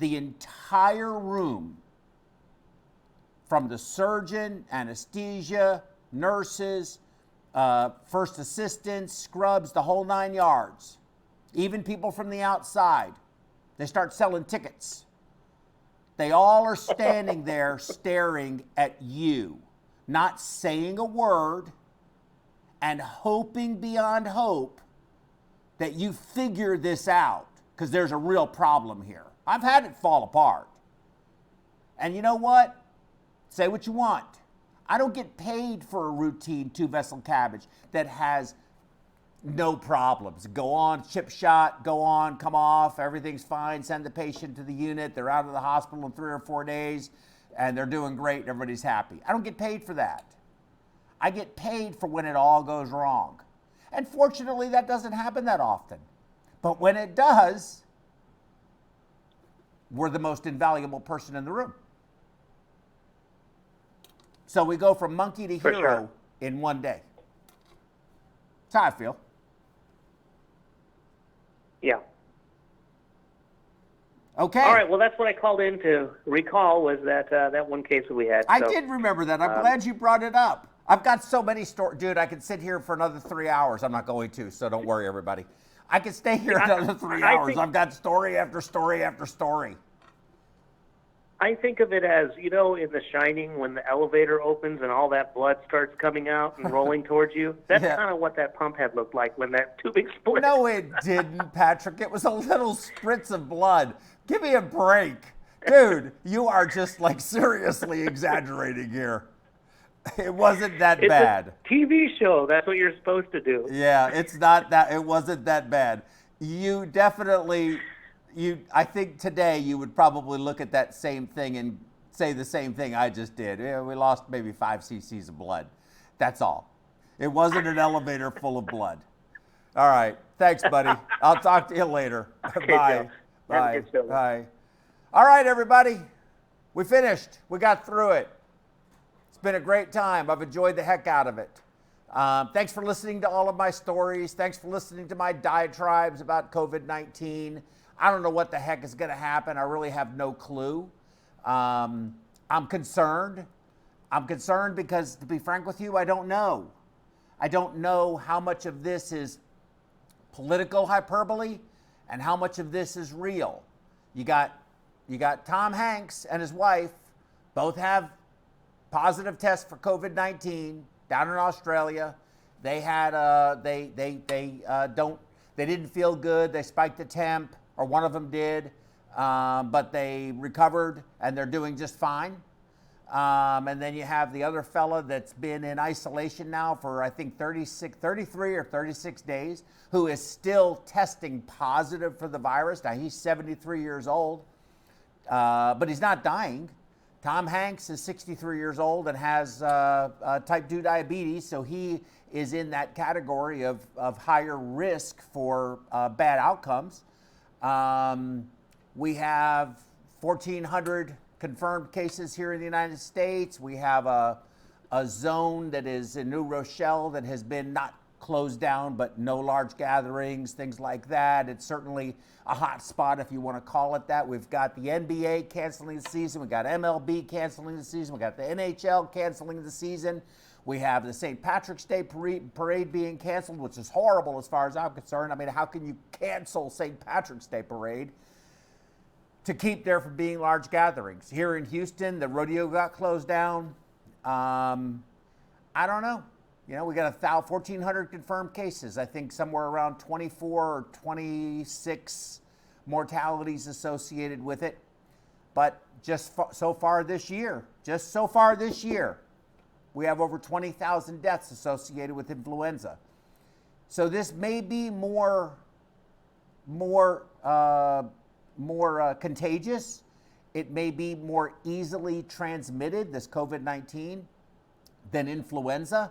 Speaker 6: the entire room, from the surgeon, anesthesia, nurses, first assistants, scrubs, the whole 9 yards, even people from the outside, they start selling tickets. They all are standing there staring at you, not saying a word, and hoping beyond hope that you figure this out, because there's a real problem here. I've had it fall apart. And you know what? Say what you want. I don't get paid for a routine 2-vessel cabbage that has no problems. Go on, chip shot, go on, come off, everything's fine, send the patient to the unit, they're out of the hospital in 3 or 4 days, and they're doing great, and everybody's happy. I don't get paid for that. I get paid for when it all goes wrong. And fortunately, that doesn't happen that often. But when it does, we're the most invaluable person in the room. So we go from monkey to hero in one day. That's how I feel.
Speaker 7: Yeah.
Speaker 6: Okay.
Speaker 7: All right. Well, that's what I called in to recall was that one case that we had.
Speaker 6: I did remember that. I'm glad you brought it up. I've got so many stories. Dude, I could sit here for another 3 hours. I'm not going to, so don't worry, everybody. I could stay here another 3 hours. I've got story after story after story.
Speaker 7: I think of it as, in The Shining, when the elevator opens and all that blood starts coming out and rolling towards you. That's kind of what that pump head looked like when that tubing split.
Speaker 6: No, it didn't, Patrick. It was a little spritz of blood. Give me a break. Dude, you are just seriously exaggerating here. It wasn't that bad.
Speaker 7: It's a TV show. That's what you're supposed to do.
Speaker 6: Yeah, it's not that. It wasn't that bad. You definitely, I think today you would probably look at that same thing and say the same thing I just did. Yeah, we lost maybe 5 cc's of blood. That's all. It wasn't an elevator full of blood. All right. Thanks, buddy. I'll talk to you later.
Speaker 7: Okay,
Speaker 6: Bye.
Speaker 7: Joe. Have a
Speaker 6: Bye.
Speaker 7: good show.
Speaker 6: Bye. All right, everybody. We finished. We got through it. It's been a great time. I've enjoyed the heck out of it. Thanks for listening to all of my stories. Thanks for listening to my diatribes about COVID-19. I don't know what the heck is going to happen. I really have no clue. I'm concerned. I'm concerned because, to be frank with you, I don't know. I don't know how much of this is political hyperbole and how much of this is real. You got Tom Hanks and his wife both have positive tests for COVID-19 down in Australia. They had they didn't feel good. They spiked the temp, or one of them did, but they recovered and they're doing just fine. And then you have the other fella that's been in isolation now for I think 33 or 36 days, who is still testing positive for the virus. Now he's 73 years old, but he's not dying. Tom Hanks is 63 years old and has type 2 diabetes, so he is in that category of higher risk for bad outcomes. We have 1,400 confirmed cases here in the United States. We have a zone that is in New Rochelle that has been not closed down, but no large gatherings, things like that. It's certainly a hot spot, if you want to call it that. We've got the NBA canceling the season. We've got MLB canceling the season. We've got the NHL canceling the season. We have the St. Patrick's Day parade being canceled, which is horrible as far as I'm concerned. I mean, how can you cancel St. Patrick's Day parade to keep there from being large gatherings? Here in Houston, the rodeo got closed down. I don't know. We got 1,400 confirmed cases. I think somewhere around 24 or 26 mortalities associated with it. But so far this year, we have over 20,000 deaths associated with influenza. So this may be more contagious. It may be more easily transmitted, this COVID-19, than influenza.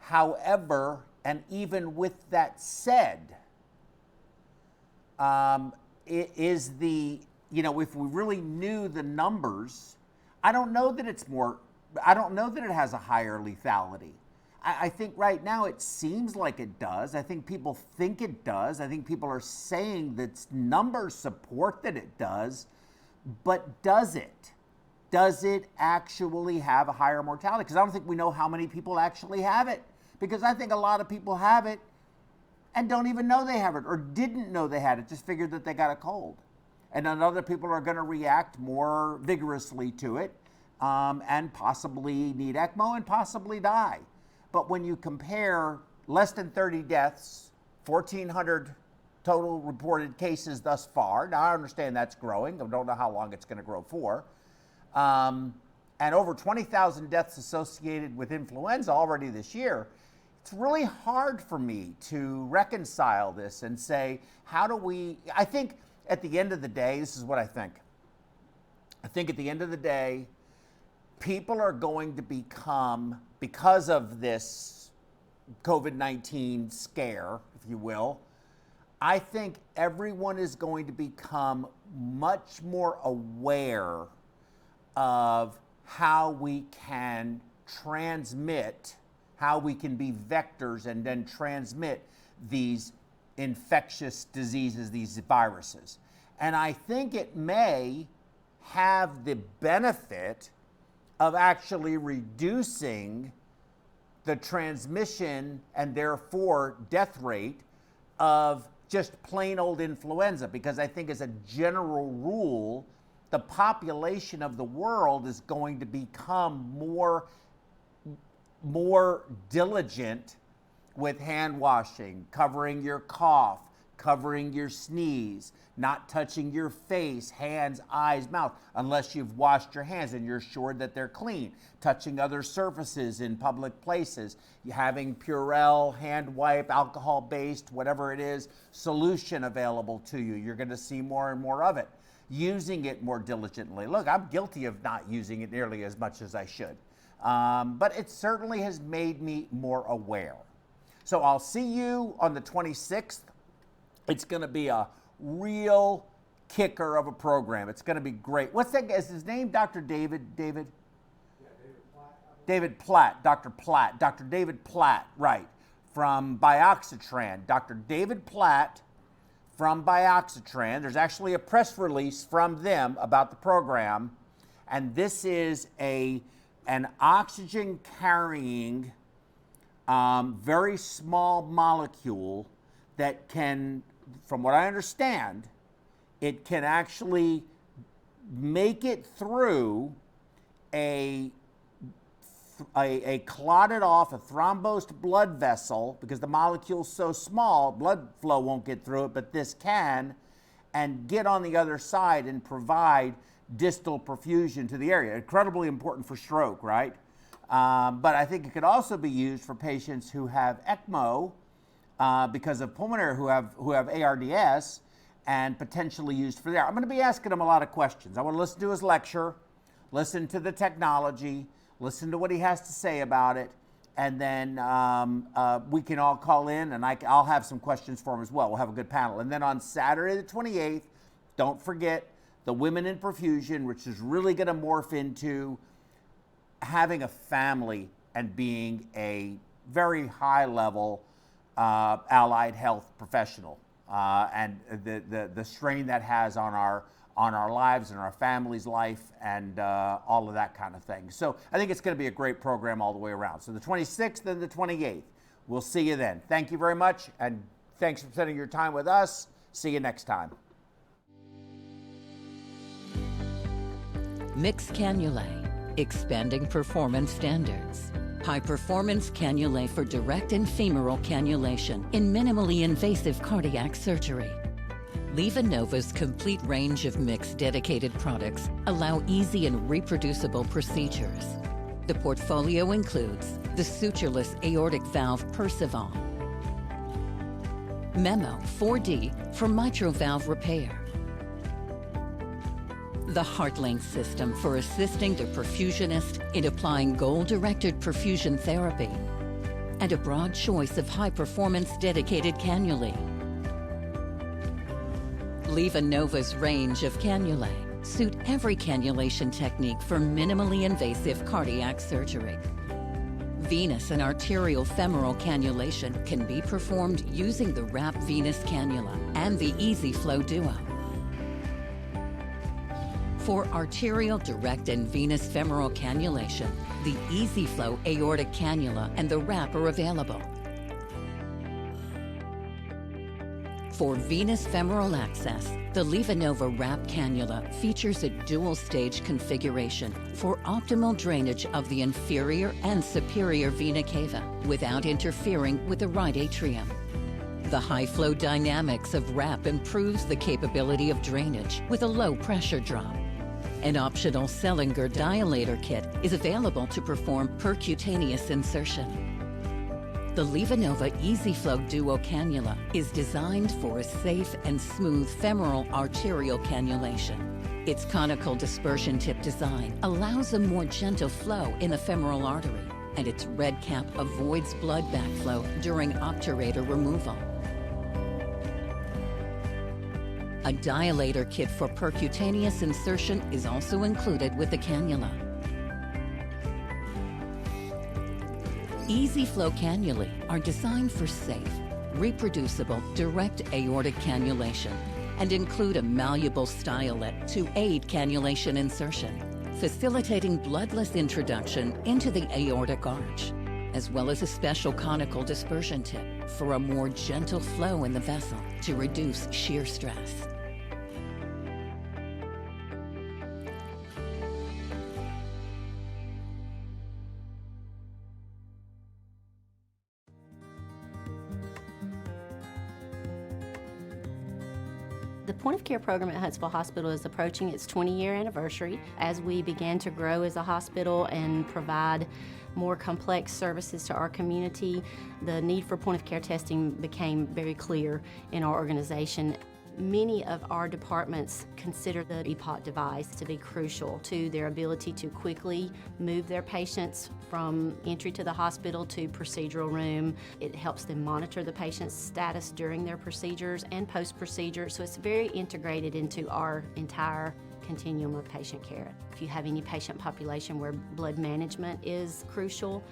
Speaker 6: However, and even with that said, it is if we really knew the numbers, I don't know that it has a higher lethality. I think right now it seems like it does. I think people think it does. I think people are saying that numbers support that it does, but does it? Does it actually have a higher mortality? Because I don't think we know how many people actually have it. Because I think a lot of people have it and don't even know they have it, or didn't know they had it, just figured that they got a cold. And then other people are going to react more vigorously to it and possibly need ECMO and possibly die. But when you compare less than 30 deaths, 1,400 total reported cases thus far, now I understand that's growing. I don't know how long it's going to grow for. And over 20,000 deaths associated with influenza already this year, it's really hard for me to reconcile this and say, I think at the end of the day, this is what I think. I think at the end of the day, people are going to become, because of this COVID-19 scare, if you will, I think everyone is going to become much more aware of how we can transmit, how we can be vectors and then transmit these infectious diseases, these viruses. And I think it may have the benefit of actually reducing the transmission and therefore death rate of just plain old influenza, because I think as a general rule, the population of the world is going to become more diligent with hand washing, covering your cough, covering your sneeze, not touching your face, hands, eyes, mouth, unless you've washed your hands and you're sure that they're clean, touching other surfaces in public places, having Purell, hand wipe, alcohol-based, whatever it is, solution available to you. You're going to see more and more of it. Using it more diligently. Look, I'm guilty of not using it nearly as much as I should, but it certainly has made me more aware. So I'll see you on the 26th. It's going to be a real kicker of a program. It's going to be great. What's that? Is his name Dr. David? David? Yeah, David Platt. David Platt. Dr. Platt. Dr. David Platt, right, from Bioxytran. Dr. David Platt from Bioxytran. There's actually a press release from them about the program, and this is an oxygen carrying very small molecule that can, from what I understand, it can actually make it through a clotted off, a thrombosed blood vessel, because the molecule's so small, blood flow won't get through it, but this can, and get on the other side and provide distal perfusion to the area. Incredibly important for stroke, right? But I think it could also be used for patients who have ECMO because of pulmonary, who have ARDS, and potentially used for there. I'm going to be asking him a lot of questions. I want to listen to his lecture, listen to the technology, listen to what he has to say about it, and then we can all call in, and I'll have some questions for him as well. We'll have a good panel. And then on Saturday the 28th, don't forget the Women in Perfusion, which is really going to morph into having a family and being a very high-level allied health professional, and the strain that has on our lives and our family's life, and all of that kind of thing. So I think it's going to be a great program all the way around. So the 26th and the 28th. We'll see you then. Thank you very much, and thanks for spending your time with us. See you next time.
Speaker 1: Mix Cannulae, expanding performance standards. High-performance cannulae for direct and femoral cannulation in minimally invasive cardiac surgery. LivaNova's complete range of Mix dedicated products allow easy and reproducible procedures. The portfolio includes the sutureless aortic valve Percival, Memo 4D for mitral valve repair, the HeartLink system for assisting the perfusionist in applying goal-directed perfusion therapy, and a broad choice of high-performance dedicated cannulae. LivaNova's range of cannulae suit every cannulation technique for minimally invasive cardiac surgery. Venous and arterial femoral cannulation can be performed using the WRAP Venous cannula and the EasyFlow Duo. For arterial, direct, and venous femoral cannulation, the EasyFlow aortic cannula and the WRAP are available. For venous femoral access, the LivaNova WRAP cannula features a dual-stage configuration for optimal drainage of the inferior and superior vena cava without interfering with the right atrium. The high-flow dynamics of WRAP improves the capability of drainage with a low pressure drop. An optional Sellinger dilator kit is available to perform percutaneous insertion. The LivaNova EasyFlow Duo cannula is designed for a safe and smooth femoral arterial cannulation. Its conical dispersion tip design allows a more gentle flow in the femoral artery, and its red cap avoids blood backflow during obturator removal. A dilator kit for percutaneous insertion is also included with the cannula. EasyFlow cannulae are designed for safe, reproducible, direct aortic cannulation and include a malleable stylet to aid cannulation insertion, facilitating bloodless introduction into the aortic arch, as well as a special conical dispersion tip for a more gentle flow in the vessel to reduce shear stress.
Speaker 2: The point of care program at Huntsville Hospital is approaching its 20-year anniversary. As we began to grow as a hospital and provide more complex services to our community, the need for point of care testing became very clear in our organization. Many of our departments consider the EPOC device to be crucial to their ability to quickly move their patients from entry to the hospital to procedural room. It helps them monitor the patient's status during their procedures and post-procedure, so it's very integrated into our entire continuum of patient care. If you have any patient population where blood management is crucial,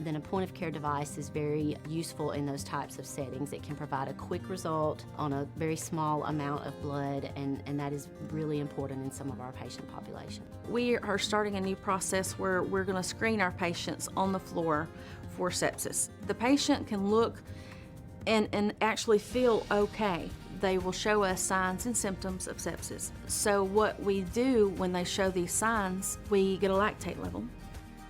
Speaker 2: then a point of care device is very useful in those types of settings. It can provide a quick result on a very small amount of blood, and that is really important in some of our patient population.
Speaker 3: We are starting a new process where we're going to screen our patients on the floor for sepsis. The patient can look and actually feel okay. They will show us signs and symptoms of sepsis. So what we do when they show these signs, we get a lactate level.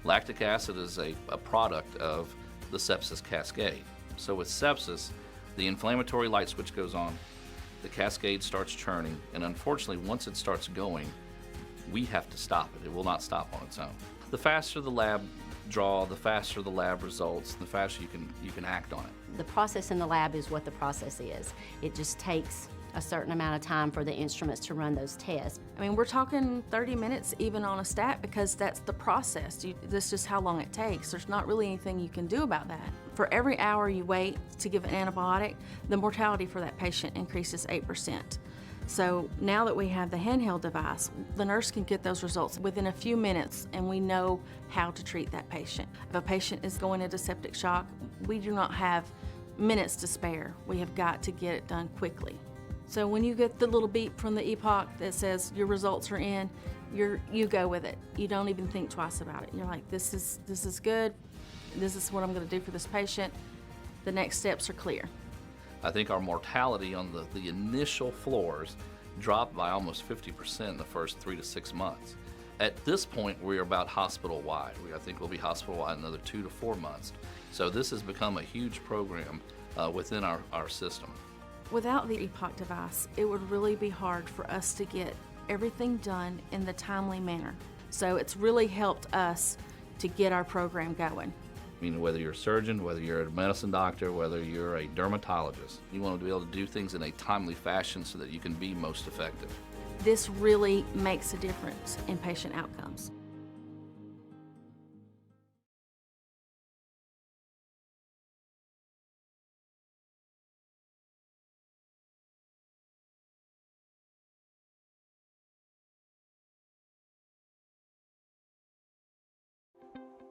Speaker 4: Lactic acid is a product of the sepsis cascade. So with sepsis, the inflammatory light switch goes on, the cascade starts churning, and unfortunately, once it starts going, we have to stop it. It will not stop on its own. The faster the lab draw, the faster the lab results, the faster you can act on it.
Speaker 2: The process in the lab is what the process is. It just takes a certain amount of time for the instruments to run those tests.
Speaker 3: I mean, we're talking 30 minutes even on a stat because that's the process. That's just how long it takes. There's not really anything you can do about that. For every hour you wait to give an antibiotic, the mortality for that patient increases 8%. So now that we have the handheld device, the nurse can get those results within a few minutes, and we know how to treat that patient. If a patient is going into septic shock, we do not have minutes to spare. We have got to get it done quickly. So when you get the little beep from the EPOC that says your results are in, you go with it. You don't even think twice about it. You're like, this is good. This is what I'm going to do for this patient. The next steps are clear.
Speaker 4: I think our mortality on the initial floors dropped by almost 50% in the first 3 to 6 months. At this point, we're about hospital-wide. I think we'll be hospital-wide another 2 to 4 months. So this has become a huge program within our system.
Speaker 3: Without the EPOC device, it would really be hard for us to get everything done in the timely manner. So it's really helped us to get our program going.
Speaker 4: I mean, whether you're a surgeon, whether you're a medicine doctor, whether you're a dermatologist, you want to be able to do things in a timely fashion so that you can be most effective.
Speaker 3: This really makes a difference in patient outcomes.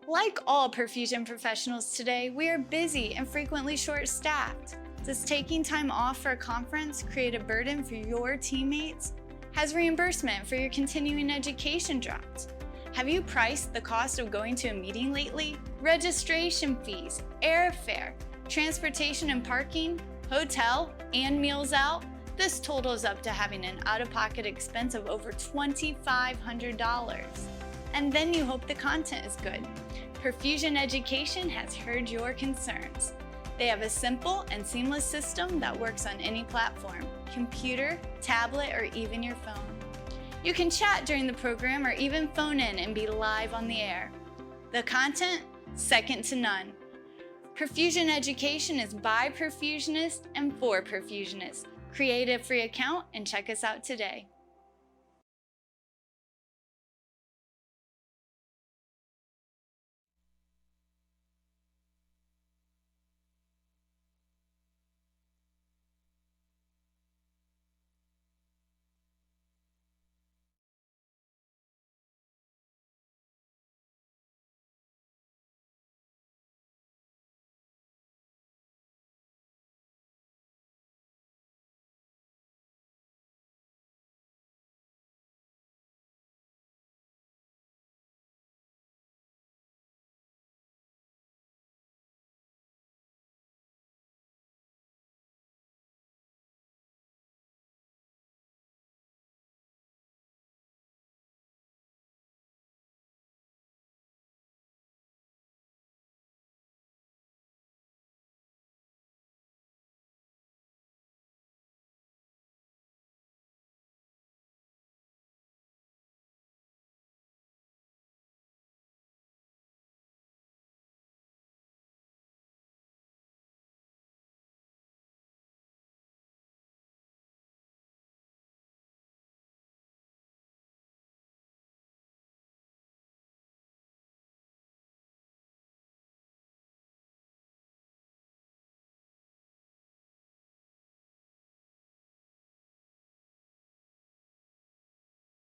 Speaker 5: Like all perfusion professionals today, we are busy and frequently short-staffed. Does taking time off for a conference create a burden for your teammates? Has reimbursement for your continuing education dropped? Have you priced the cost of going to a meeting lately? Registration fees, airfare, transportation and parking, hotel, and meals out? This totals up to having an out-of-pocket expense of over $2,500. And then you hope the content is good. Perfusion Education has heard your concerns. They have a simple and seamless system that works on any platform, computer, tablet, or even your phone. You can chat during the program or even phone in and be live on the air. The content, second to none. Perfusion Education is by perfusionists and for perfusionists. Create a free account and check us out today.